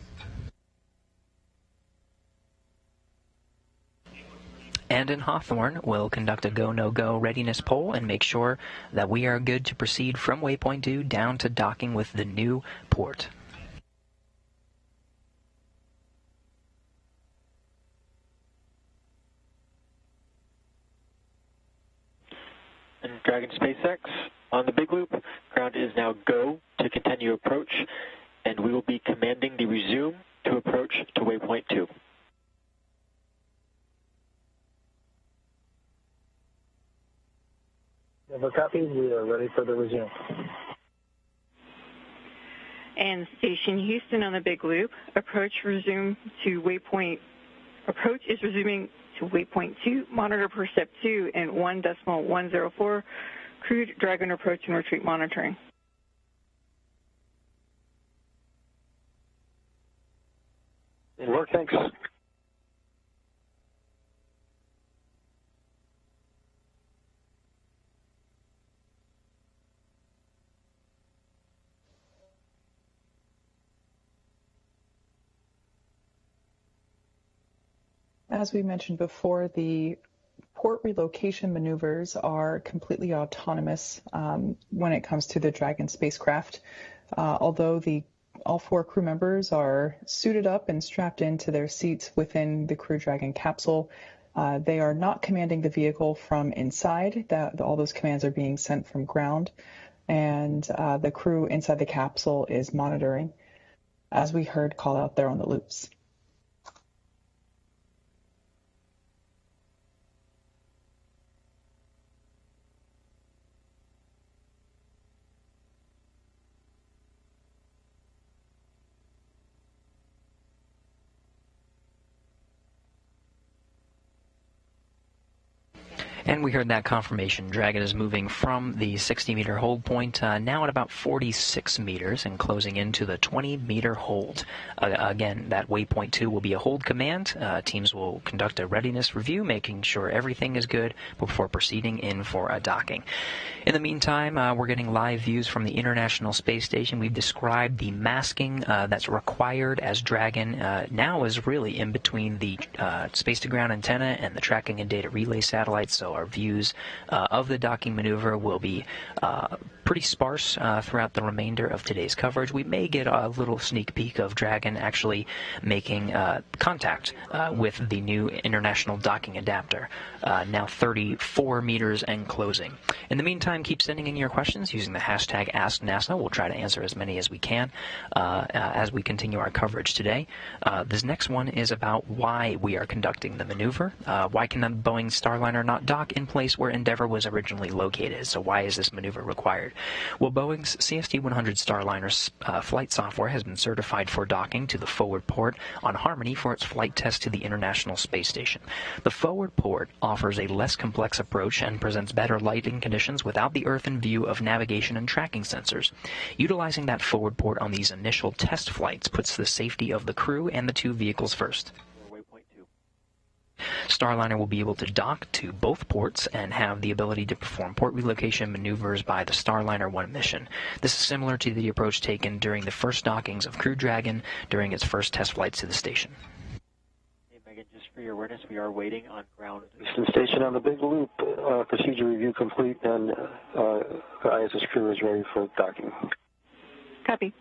and in Hawthorne will conduct a go-no-go readiness poll and make sure that we are good to proceed from waypoint 2 down to docking with the new port. And Dragon SpaceX on the big loop. Ground is now go to continue approach, and we will be commanding the resume to approach to waypoint 2. Endeavour copies. We are ready for the resume. And Station Houston on the big loop. Approach is resuming to waypoint 2. Monitor per step 2 and 1.104. Crew Dragon approach and retreat monitoring. Good work, thanks. As we mentioned before, the port relocation maneuvers are completely autonomous when it comes to the Dragon spacecraft. Although all 4 crew members are suited up and strapped into their seats within the Crew Dragon capsule, they are not commanding the vehicle from inside. All those commands are being sent from ground, and the crew inside the capsule is monitoring, as we heard call out there on the loops. And we heard that confirmation. Dragon is moving from the 60-meter hold point now at about 46 meters and closing into the 20-meter hold. Again, that waypoint 2 will be a hold command. Teams will conduct a readiness review, making sure everything is good before proceeding in for a docking. In the meantime, we're getting live views from the International Space Station. We've described the masking that's required as Dragon now is really in between the space-to-ground antenna and the tracking and data relay satellites, so our views of the docking maneuver will be pretty sparse throughout the remainder of today's coverage. We may get a little sneak peek of Dragon actually making contact with the new International Docking Adapter, now 34 meters and closing. In the meantime, keep sending in your questions using the hashtag AskNASA. We'll try to answer as many as we can as we continue our coverage today. This next one is about why we are conducting the maneuver. Why can the Boeing Starliner not dock in place where Endeavour was originally located? So why is this maneuver required? Well, Boeing's CST-100 Starliner's flight software has been certified for docking to the forward port on Harmony for its flight test to the International Space Station. The forward port offers a less complex approach and presents better lighting conditions without the Earth in view of navigation and tracking sensors. Utilizing that forward port on these initial test flights puts the safety of the crew and the 2 vehicles first. Starliner will be able to dock to both ports and have the ability to perform port relocation maneuvers by the Starliner 1 mission. This is similar to the approach taken during the first dockings of Crew Dragon during its first test flights to the station. Hey, Megan, just for your awareness, we are waiting on ground. Station on the Big Loop, procedure review complete, and ISS crew is ready for docking. Copy.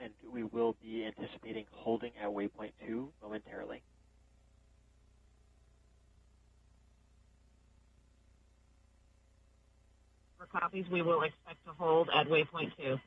And we will be anticipating holding at waypoint 2 momentarily. For copies, we will expect to hold at waypoint 2.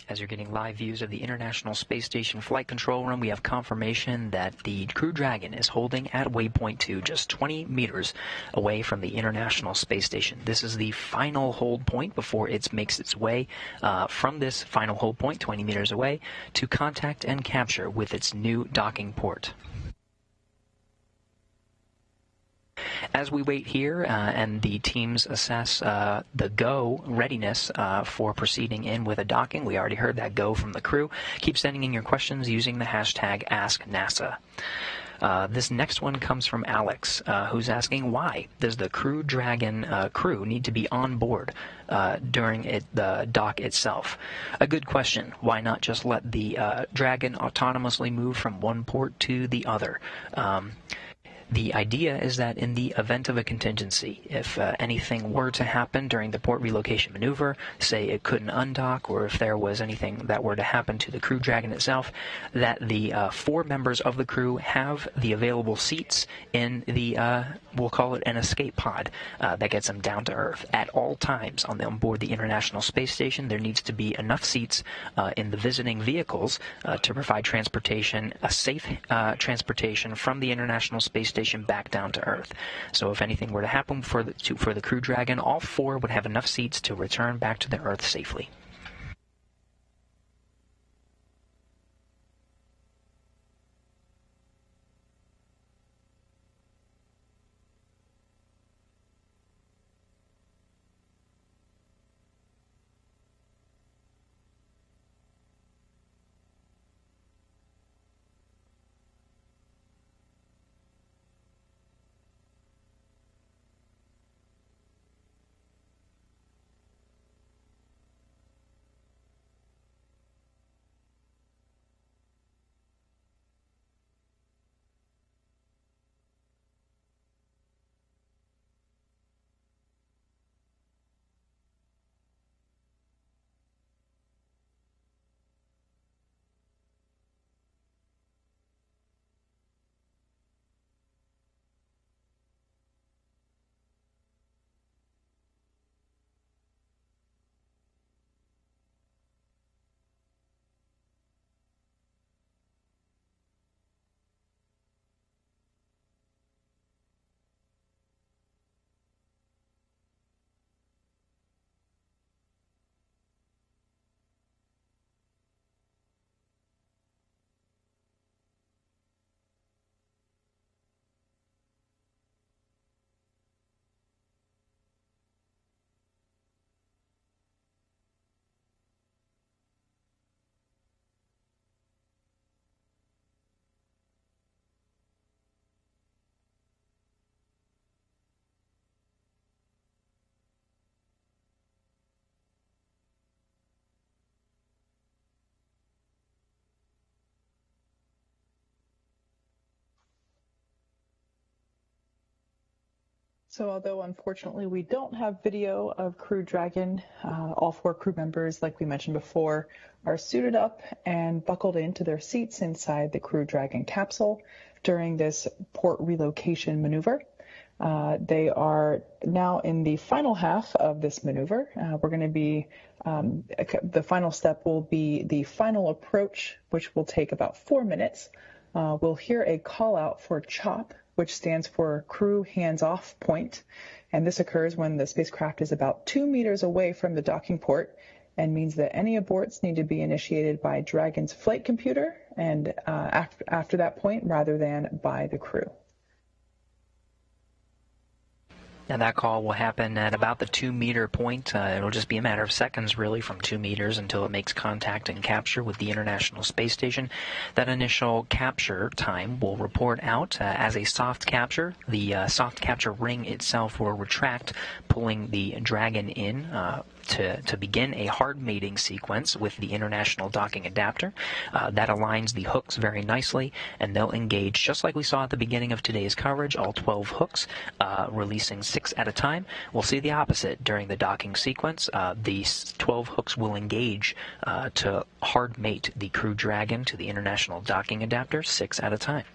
As you're getting live views of the International Space Station flight control room, we have confirmation that the Crew Dragon is holding at waypoint 2, just 20 meters away from the International Space Station. This is the final hold point before it makes its way from this final hold point, 20 meters away, to contact and capture with its new docking port. As we wait here and the teams assess the go readiness for proceeding in with a docking, we already heard that go from the crew. Keep sending in your questions using the hashtag AskNASA. This next one comes from Alex, who's asking, why does the Crew Dragon crew need to be on board during the dock itself? A good question. Why not just let the Dragon autonomously move from one port to the other? The idea is that in the event of a contingency, if anything were to happen during the port relocation maneuver, say it couldn't undock, or if there was anything that were to happen to the Crew Dragon itself, that the 4 members of the crew have the available seats in the, we'll call it an escape pod, that gets them down to Earth. At all times on board the International Space Station, there needs to be enough seats in the visiting vehicles to provide transportation, a safe transportation from the International Space Station back down to Earth. So if anything were to happen for the Crew Dragon, all 4 would have enough seats to return back to the Earth safely. So although unfortunately we don't have video of Crew Dragon, all 4 crew members, like we mentioned before, are suited up and buckled into their seats inside the Crew Dragon capsule during this port relocation maneuver. They are now in the final half of this maneuver. We're going to be, the final step will be the final approach, which will take about 4 minutes. We'll hear a call out for CHOP, which stands for Crew Hands Off Point. And this occurs when the spacecraft is about 2 meters away from the docking port and means that any aborts need to be initiated by Dragon's flight computer and after that point rather than by the crew. And that call will happen at about the 2-meter point. It'll just be a matter of seconds, really, from 2 meters until it makes contact and capture with the International Space Station. That initial capture time will report out as a soft capture. The soft capture ring itself will retract, pulling the Dragon in to begin a hard mating sequence with the International Docking Adapter. That aligns the hooks very nicely, and they'll engage just like we saw at the beginning of today's coverage, all 12 hooks, releasing 6 at a time. We'll see the opposite during the docking sequence. These 12 hooks will engage to hard mate the Crew Dragon to the International Docking Adapter 6 at a time.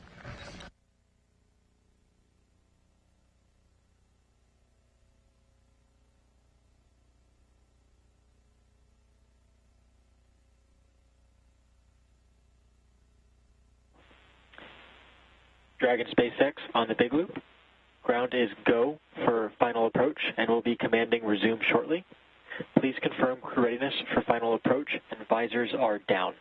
Dragon SpaceX on the Big Loop. Ground is go for final approach and will be commanding resume shortly. Please confirm crew readiness for final approach and visors are down.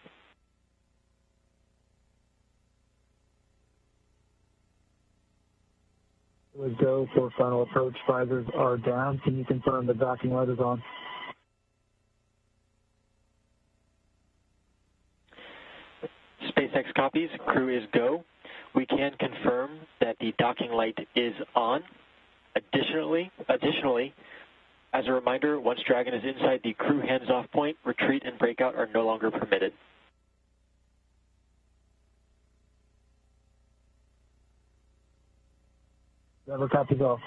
Would go for final approach, visors are down. Can you confirm the docking light is on? SpaceX copies, crew is go. We can confirm that the docking light is on. Additionally, as a reminder, once Dragon is inside the crew hands-off point, retreat and breakout are no longer permitted. Never copies off.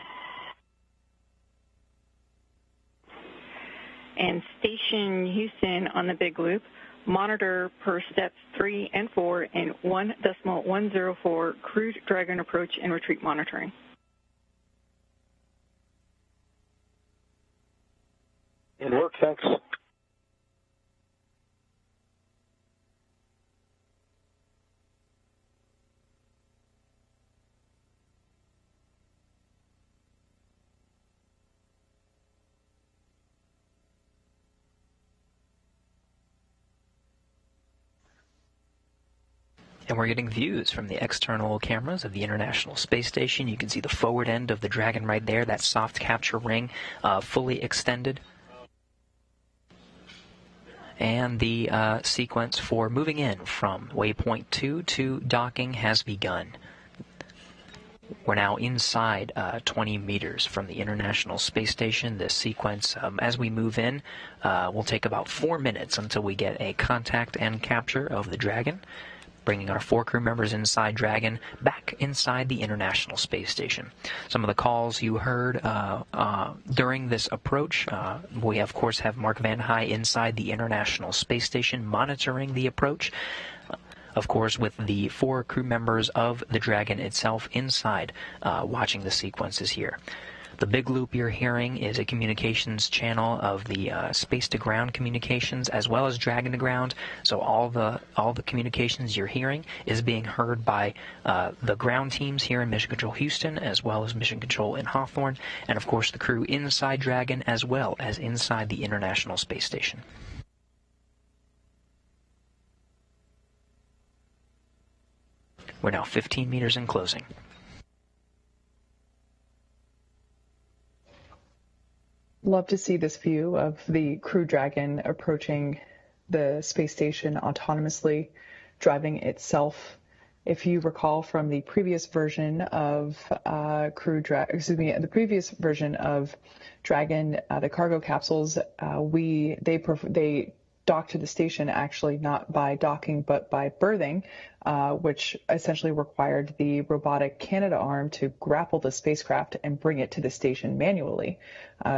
And Station Houston on the Big Loop. Monitor per steps 3 and 4 and 1.104 Crew Dragon approach and retreat monitoring. In work, thanks. And we're getting views from the external cameras of the International Space Station. You can see the forward end of the Dragon right there, that soft capture ring fully extended. And the sequence for moving in from waypoint 2 to docking has begun. We're now inside 20 meters from the International Space Station. This sequence, as we move in, will take about 4 minutes until we get a contact and capture of the Dragon, bringing our 4 crew members inside Dragon back inside the International Space Station. Some of the calls you heard during this approach, we of course have Mark Van High inside the International Space Station monitoring the approach, of course with the 4 crew members of the Dragon itself inside watching the sequences here. The Big Loop you're hearing is a communications channel of the space-to-ground communications as well as Dragon-to-ground. So all the communications you're hearing is being heard by the ground teams here in Mission Control Houston as well as Mission Control in Hawthorne, and of course the crew inside Dragon as well as inside the International Space Station. We're now 15 meters in closing. Love to see this view of the Crew Dragon approaching the space station autonomously, driving itself. If you recall from the previous version of the previous version of Dragon, the cargo capsules, they dock to the station, actually not by docking but by berthing, which essentially required the robotic Canadarm to grapple the spacecraft and bring it to the station manually.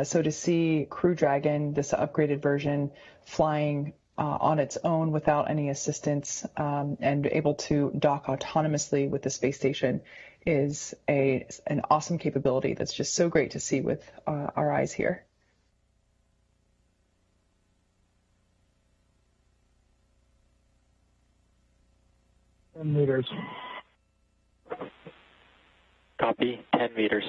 So to see Crew Dragon, this upgraded version, flying on its own without any assistance and able to dock autonomously with the space station is an awesome capability that's just so great to see with our eyes here. Meters. Copy, 10 meters.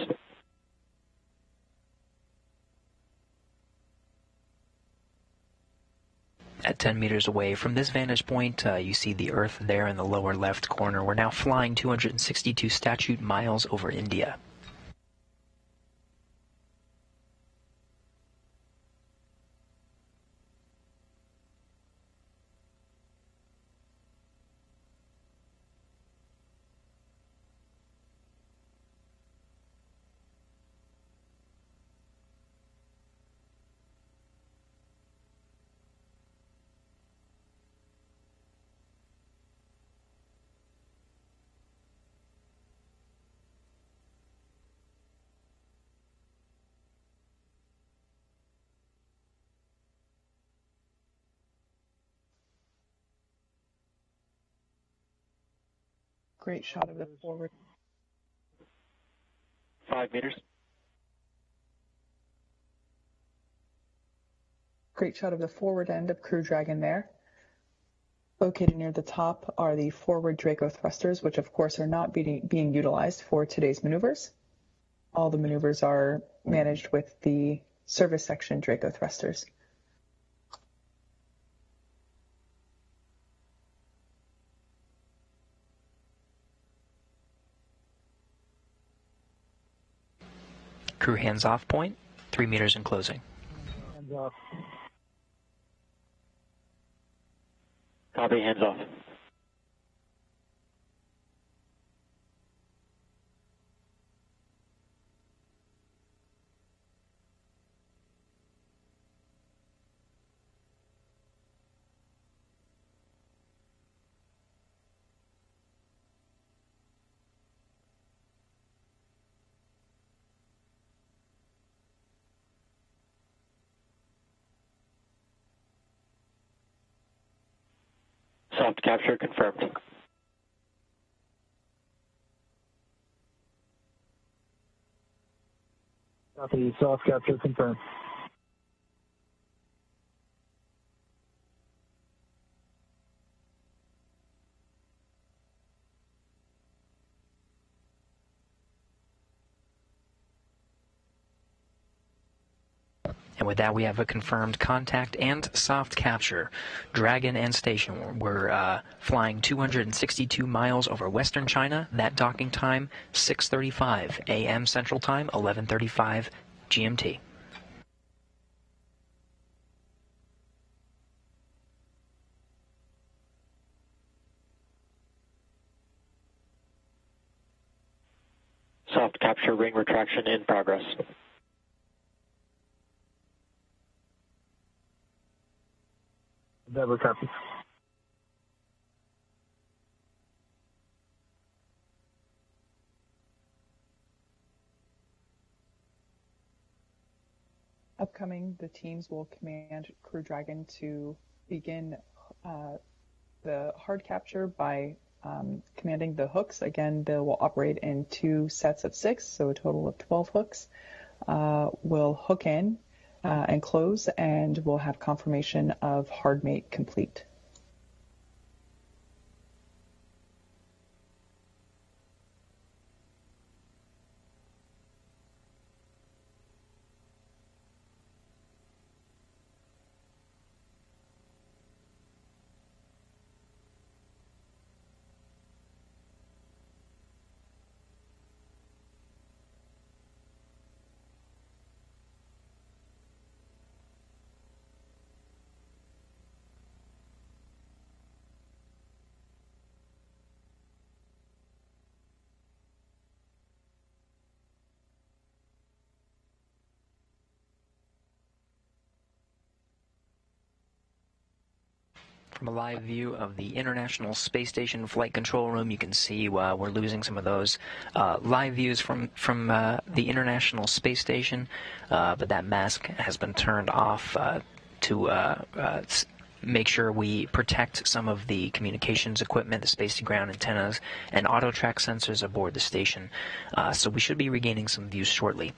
At 10 meters away from this vantage point, you see the Earth there in the lower left corner. We're now flying 262 statute miles over India. Great shot of the forward. 5 meters. Great shot of the forward end of Crew Dragon there. Located near the top are the forward Draco thrusters, which of course are not being utilized for today's maneuvers. All the maneuvers are managed with the service section Draco thrusters. Crew hands off point, 3 meters in closing. Hands off. Copy, hands off. Soft capture confirmed. Copy, soft capture confirmed. And with that, we have a confirmed contact and soft capture. Dragon and station were flying 262 miles over western China. That docking time, 6:35 a.m. Central Time, 11:35 GMT. Soft capture ring retraction in progress. Endeavour copy. Upcoming, the teams will command Crew Dragon to begin the hard capture by commanding the hooks. Again, they will operate in 2 sets of 6, so a total of 12 hooks. Will hook in and close, and we'll have confirmation of hard mate complete. From a live view of the International Space Station Flight Control Room, you can see we're losing some of those live views from the International Space Station, but that mask has been turned off to make sure we protect some of the communications equipment, the space-to-ground antennas, and auto-track sensors aboard the station. So we should be regaining some views shortly.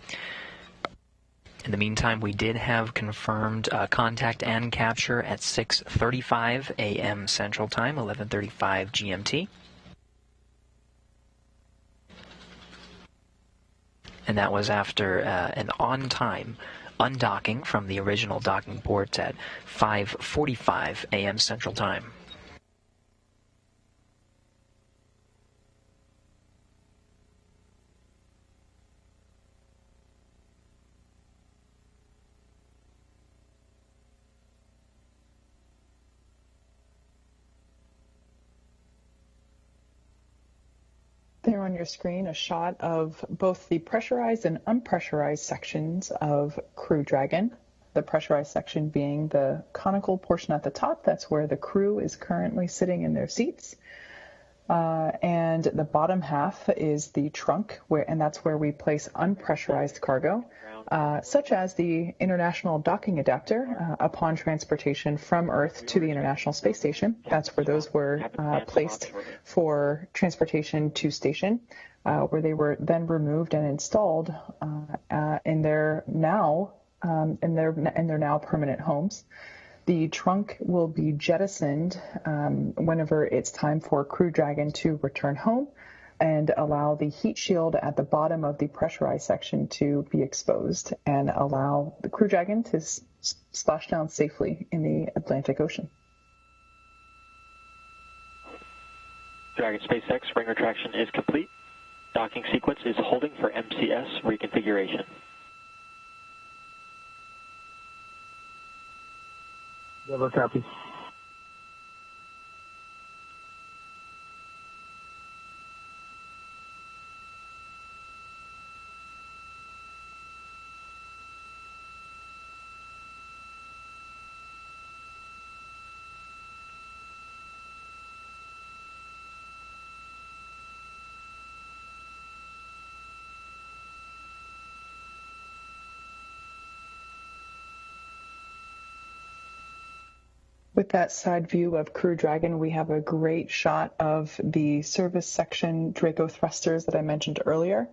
In the meantime, we did have confirmed contact and capture at 6:35 a.m. Central Time, 11:35 GMT. And that was after an on-time undocking from the original docking ports at 5:45 a.m. Central Time. There on your screen, a shot of both the pressurized and unpressurized sections of Crew Dragon. The pressurized section being the conical portion at the top. That's where the crew is currently sitting in their seats. And the bottom half is the trunk, and that's where we place unpressurized cargo, such as the International Docking Adapter upon transportation from Earth to the International Space Station. That's where those were placed for transportation to station, where they were then removed and installed in their now permanent homes. The trunk will be jettisoned whenever it's time for Crew Dragon to return home, and allow the heat shield at the bottom of the pressurized section to be exposed and allow the Crew Dragon to splash down safely in the Atlantic Ocean. Dragon SpaceX ring retraction is complete. Docking sequence is holding for MCS reconfiguration. Endeavour copies. With that side view of Crew Dragon, we have a great shot of the service section Draco thrusters that I mentioned earlier.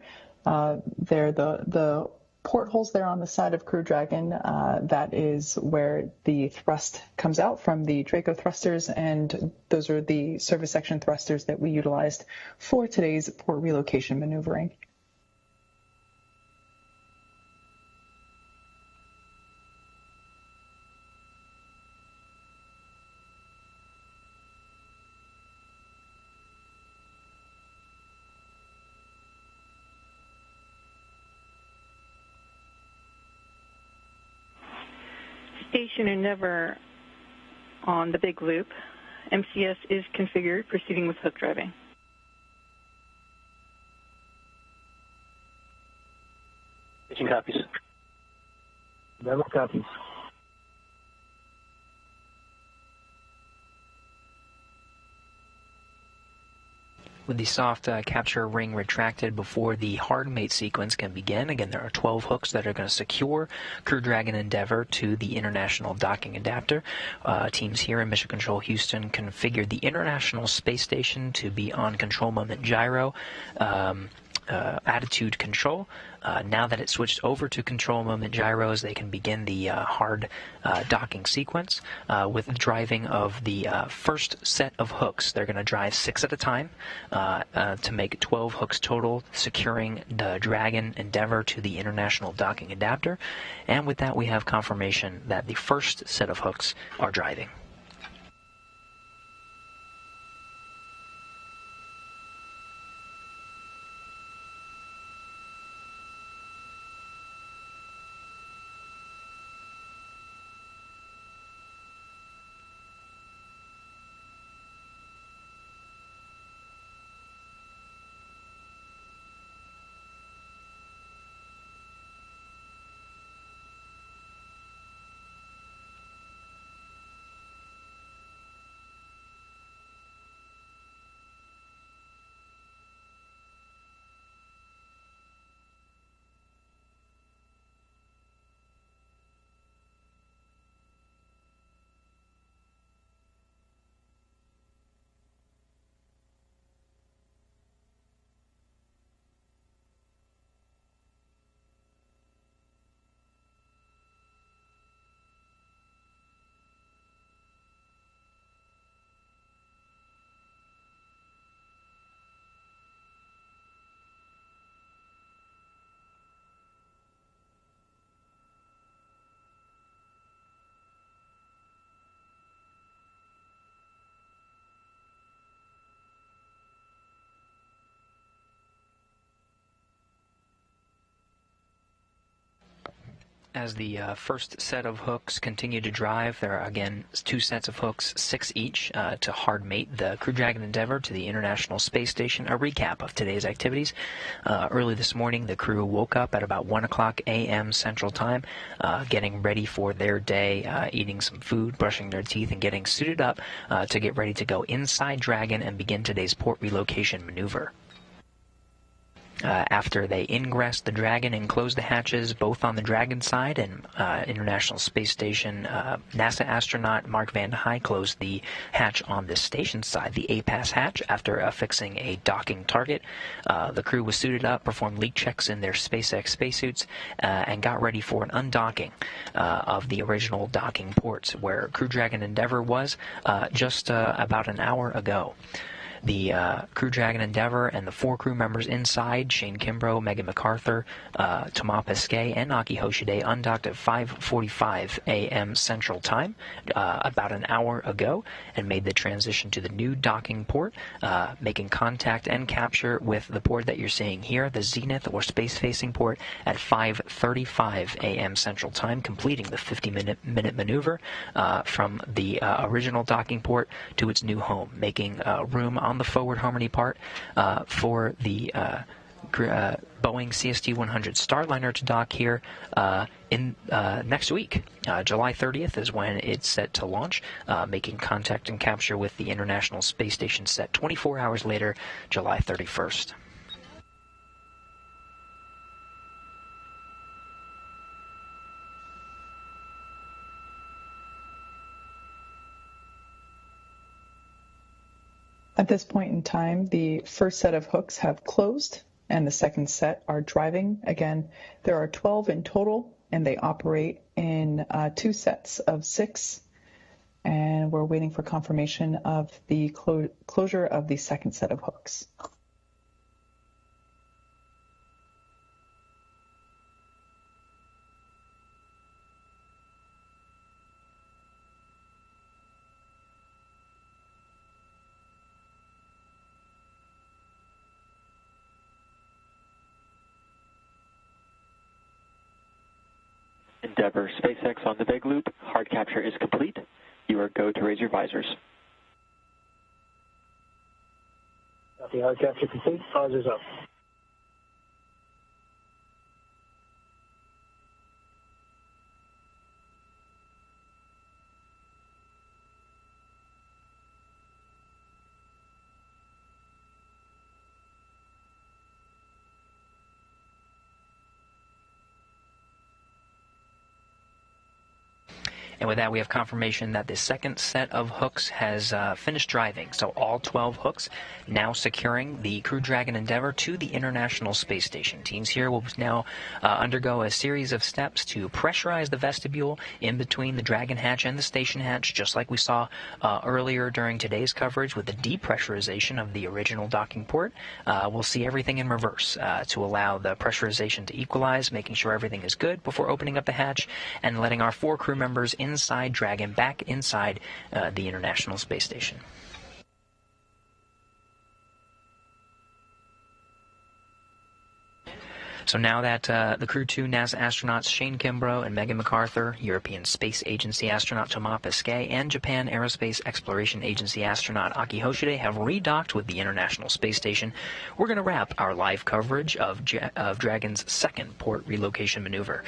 They're the portholes there on the side of Crew Dragon. That is where the thrust comes out from the Draco thrusters, and those are the service section thrusters that we utilized for today's port relocation maneuvering. Station Endeavour on the big loop. MCS is configured, proceeding with hook driving. Station copies. Endeavour copies. With the soft capture ring retracted before the hard mate sequence can begin, again, there are 12 hooks that are going to secure Crew Dragon Endeavour to the International Docking Adapter. Teams here in Mission Control Houston configured the International Space Station to be on control moment gyro attitude control. Now that it's switched over to control moment gyros, they can begin the hard docking sequence with the driving of the first set of hooks. They're going to drive 6 at a time to make 12 hooks total, securing the Dragon Endeavour to the International Docking Adapter. And with that, we have confirmation that the first set of hooks are driving. As the first set of hooks continue to drive, there are again 2 sets of hooks, 6 each, to hard mate the Crew Dragon Endeavour to the International Space Station. A recap of today's activities. Early this morning, the crew woke up at about 1 o'clock a.m. Central Time, getting ready for their day, eating some food, brushing their teeth, and getting suited up to get ready to go inside Dragon and begin today's port relocation maneuver. After they ingressed the Dragon and closed the hatches both on the Dragon side and International Space Station, NASA astronaut Mark Vande Hei closed the hatch on the station side, the A-Pass hatch, after affixing a docking target. The crew was suited up, performed leak checks in their SpaceX spacesuits, and got ready for an undocking of the original docking ports, where Crew Dragon Endeavour was just about an hour ago. The Crew Dragon Endeavour and the 4 crew members inside, Shane Kimbrough, Megan MacArthur, Thomas Pesquet, and Aki Hoshide, undocked at 5:45 a.m. Central Time about an hour ago and made the transition to the new docking port, making contact and capture with the port that you're seeing here, the Zenith or space-facing port, at 5:35 a.m. Central Time, completing the 50-minute maneuver from the original docking port to its new home, making room on the forward harmony part for the Boeing CST-100 Starliner to dock here in next week. July 30th is when it's set to launch, making contact and capture with the International Space Station set 24 hours later, July 31st. At this point in time, the first set of hooks have closed and the second set are driving. Again, there are 12 in total, and they operate in 2 sets of 6. And we're waiting for confirmation of the closure of the second set of hooks. Endeavour SpaceX on the big loop. Hard capture is complete. You are go to raise your visors. Copy, hard capture complete. Visors up. And with that, we have confirmation that the second set of hooks has finished driving. So all 12 hooks now securing the Crew Dragon Endeavour to the International Space Station. Teams here will now undergo a series of steps to pressurize the vestibule in between the Dragon hatch and the station hatch, just like we saw earlier during today's coverage with the depressurization of the original docking port. We'll see everything in reverse to allow the pressurization to equalize, making sure everything is good before opening up the hatch and letting our 4 crew members inside Dragon back inside the International Space Station. So now that the Crew-2 NASA astronauts Shane Kimbrough and Megan MacArthur, European Space Agency astronaut Thomas Pesquet, and Japan Aerospace Exploration Agency astronaut Aki Hoshide have redocked with the International Space Station, we're going to wrap our live coverage of Dragon's second port relocation maneuver.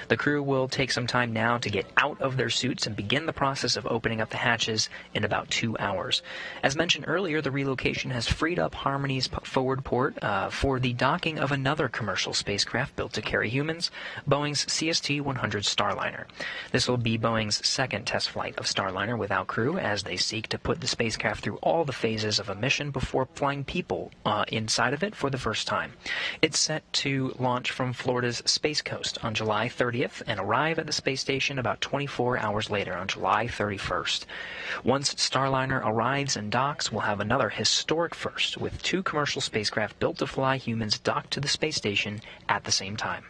The crew will take some time now to get out of their suits and begin the process of opening up the hatches in about 2 hours. As mentioned earlier, the relocation has freed up Harmony's forward port for the docking of another commercial spacecraft built to carry humans, Boeing's CST-100 Starliner. This will be Boeing's second test flight of Starliner without crew, as they seek to put the spacecraft through all the phases of a mission before flying people inside of it for the first time. It's set to launch from Florida's Space Coast on July 30th and arrive at the space station about 24 hours later on July 31st. Once Starliner arrives and docks, we'll have another historic first, with 2 commercial spacecraft built to fly humans docked to the space station at the same time.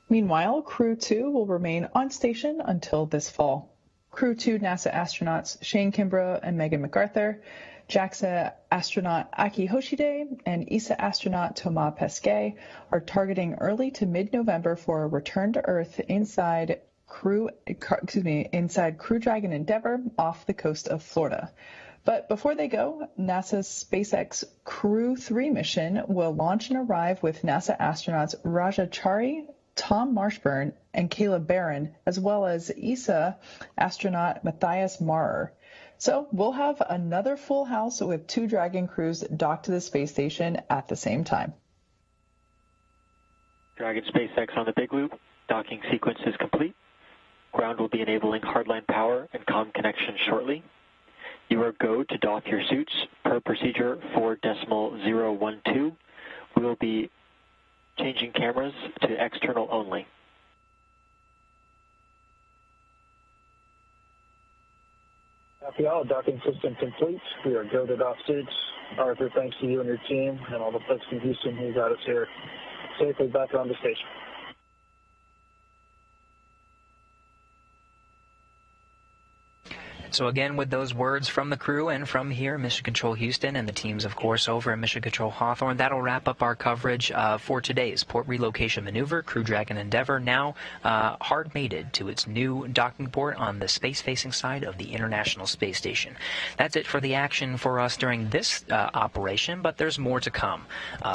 Meanwhile, Crew-2 will remain on station until this fall. Crew-2 NASA astronauts Shane Kimbrough and Megan MacArthur JAXA astronaut Aki Hoshide and ESA astronaut Thomas Pesquet are targeting early to mid-November for a return to Earth inside Crew Dragon Endeavour off the coast of Florida. But before they go, NASA's SpaceX Crew-2 mission will launch and arrive with NASA astronauts Raja Chari, Tom Marshburn, and Caleb Barron, as well as ESA astronaut Matthias Maurer. So we'll have another full house with 2 Dragon crews docked to the space station at the same time. Dragon SpaceX on the Big Loop. Docking sequence is complete. Ground will be enabling hardline power and comm connection shortly. You are go to doff your suits per procedure 4.012. We will be changing cameras to external only. Copy all, docking system complete. We are go to doff suits. Arthur, thanks to you and your team and all the folks in Houston who got us here safely back on the station. So again, with those words from the crew and from here, Mission Control Houston, and the teams, of course, over at Mission Control Hawthorne, that'll wrap up our coverage for today's port relocation maneuver. Crew Dragon Endeavour now hard mated to its new docking port on the space-facing side of the International Space Station. That's it for the action for us during this operation, but there's more to come.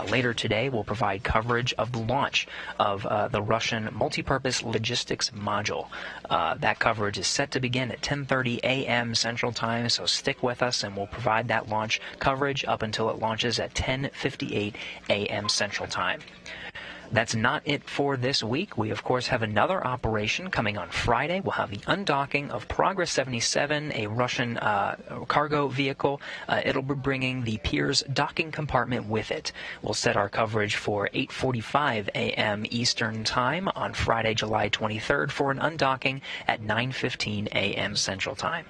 Later today, we'll provide coverage of the launch of the Russian multipurpose logistics module. That coverage is set to begin at 10:30 a.m. Central Time, so stick with us and we'll provide that launch coverage up until it launches at 10:58 a.m. Central Time. That's not it for this week. We, of course, have another operation coming on Friday. We'll have the undocking of Progress 77, a Russian cargo vehicle. It'll be bringing the Piers docking compartment with it. We'll set our coverage for 8:45 a.m. Eastern Time on Friday, July 23rd for an undocking at 9:15 a.m. Central Time.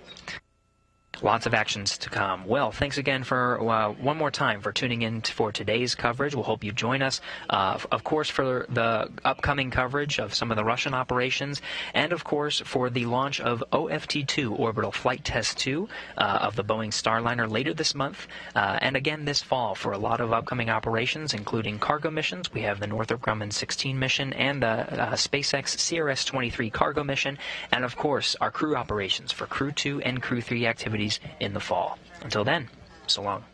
Lots of actions to come. Well, thanks again for one more time for tuning in for today's coverage. We'll hope you join us, of course, for the upcoming coverage of some of the Russian operations, and of course for the launch of OFT-2, Orbital Flight Test 2, of the Boeing Starliner later this month, and again this fall for a lot of upcoming operations, including cargo missions. We have the Northrop Grumman 16 mission and the SpaceX CRS-23 cargo mission, and of course our crew operations for Crew 2 and Crew 3 activities in the fall. Until then, so long.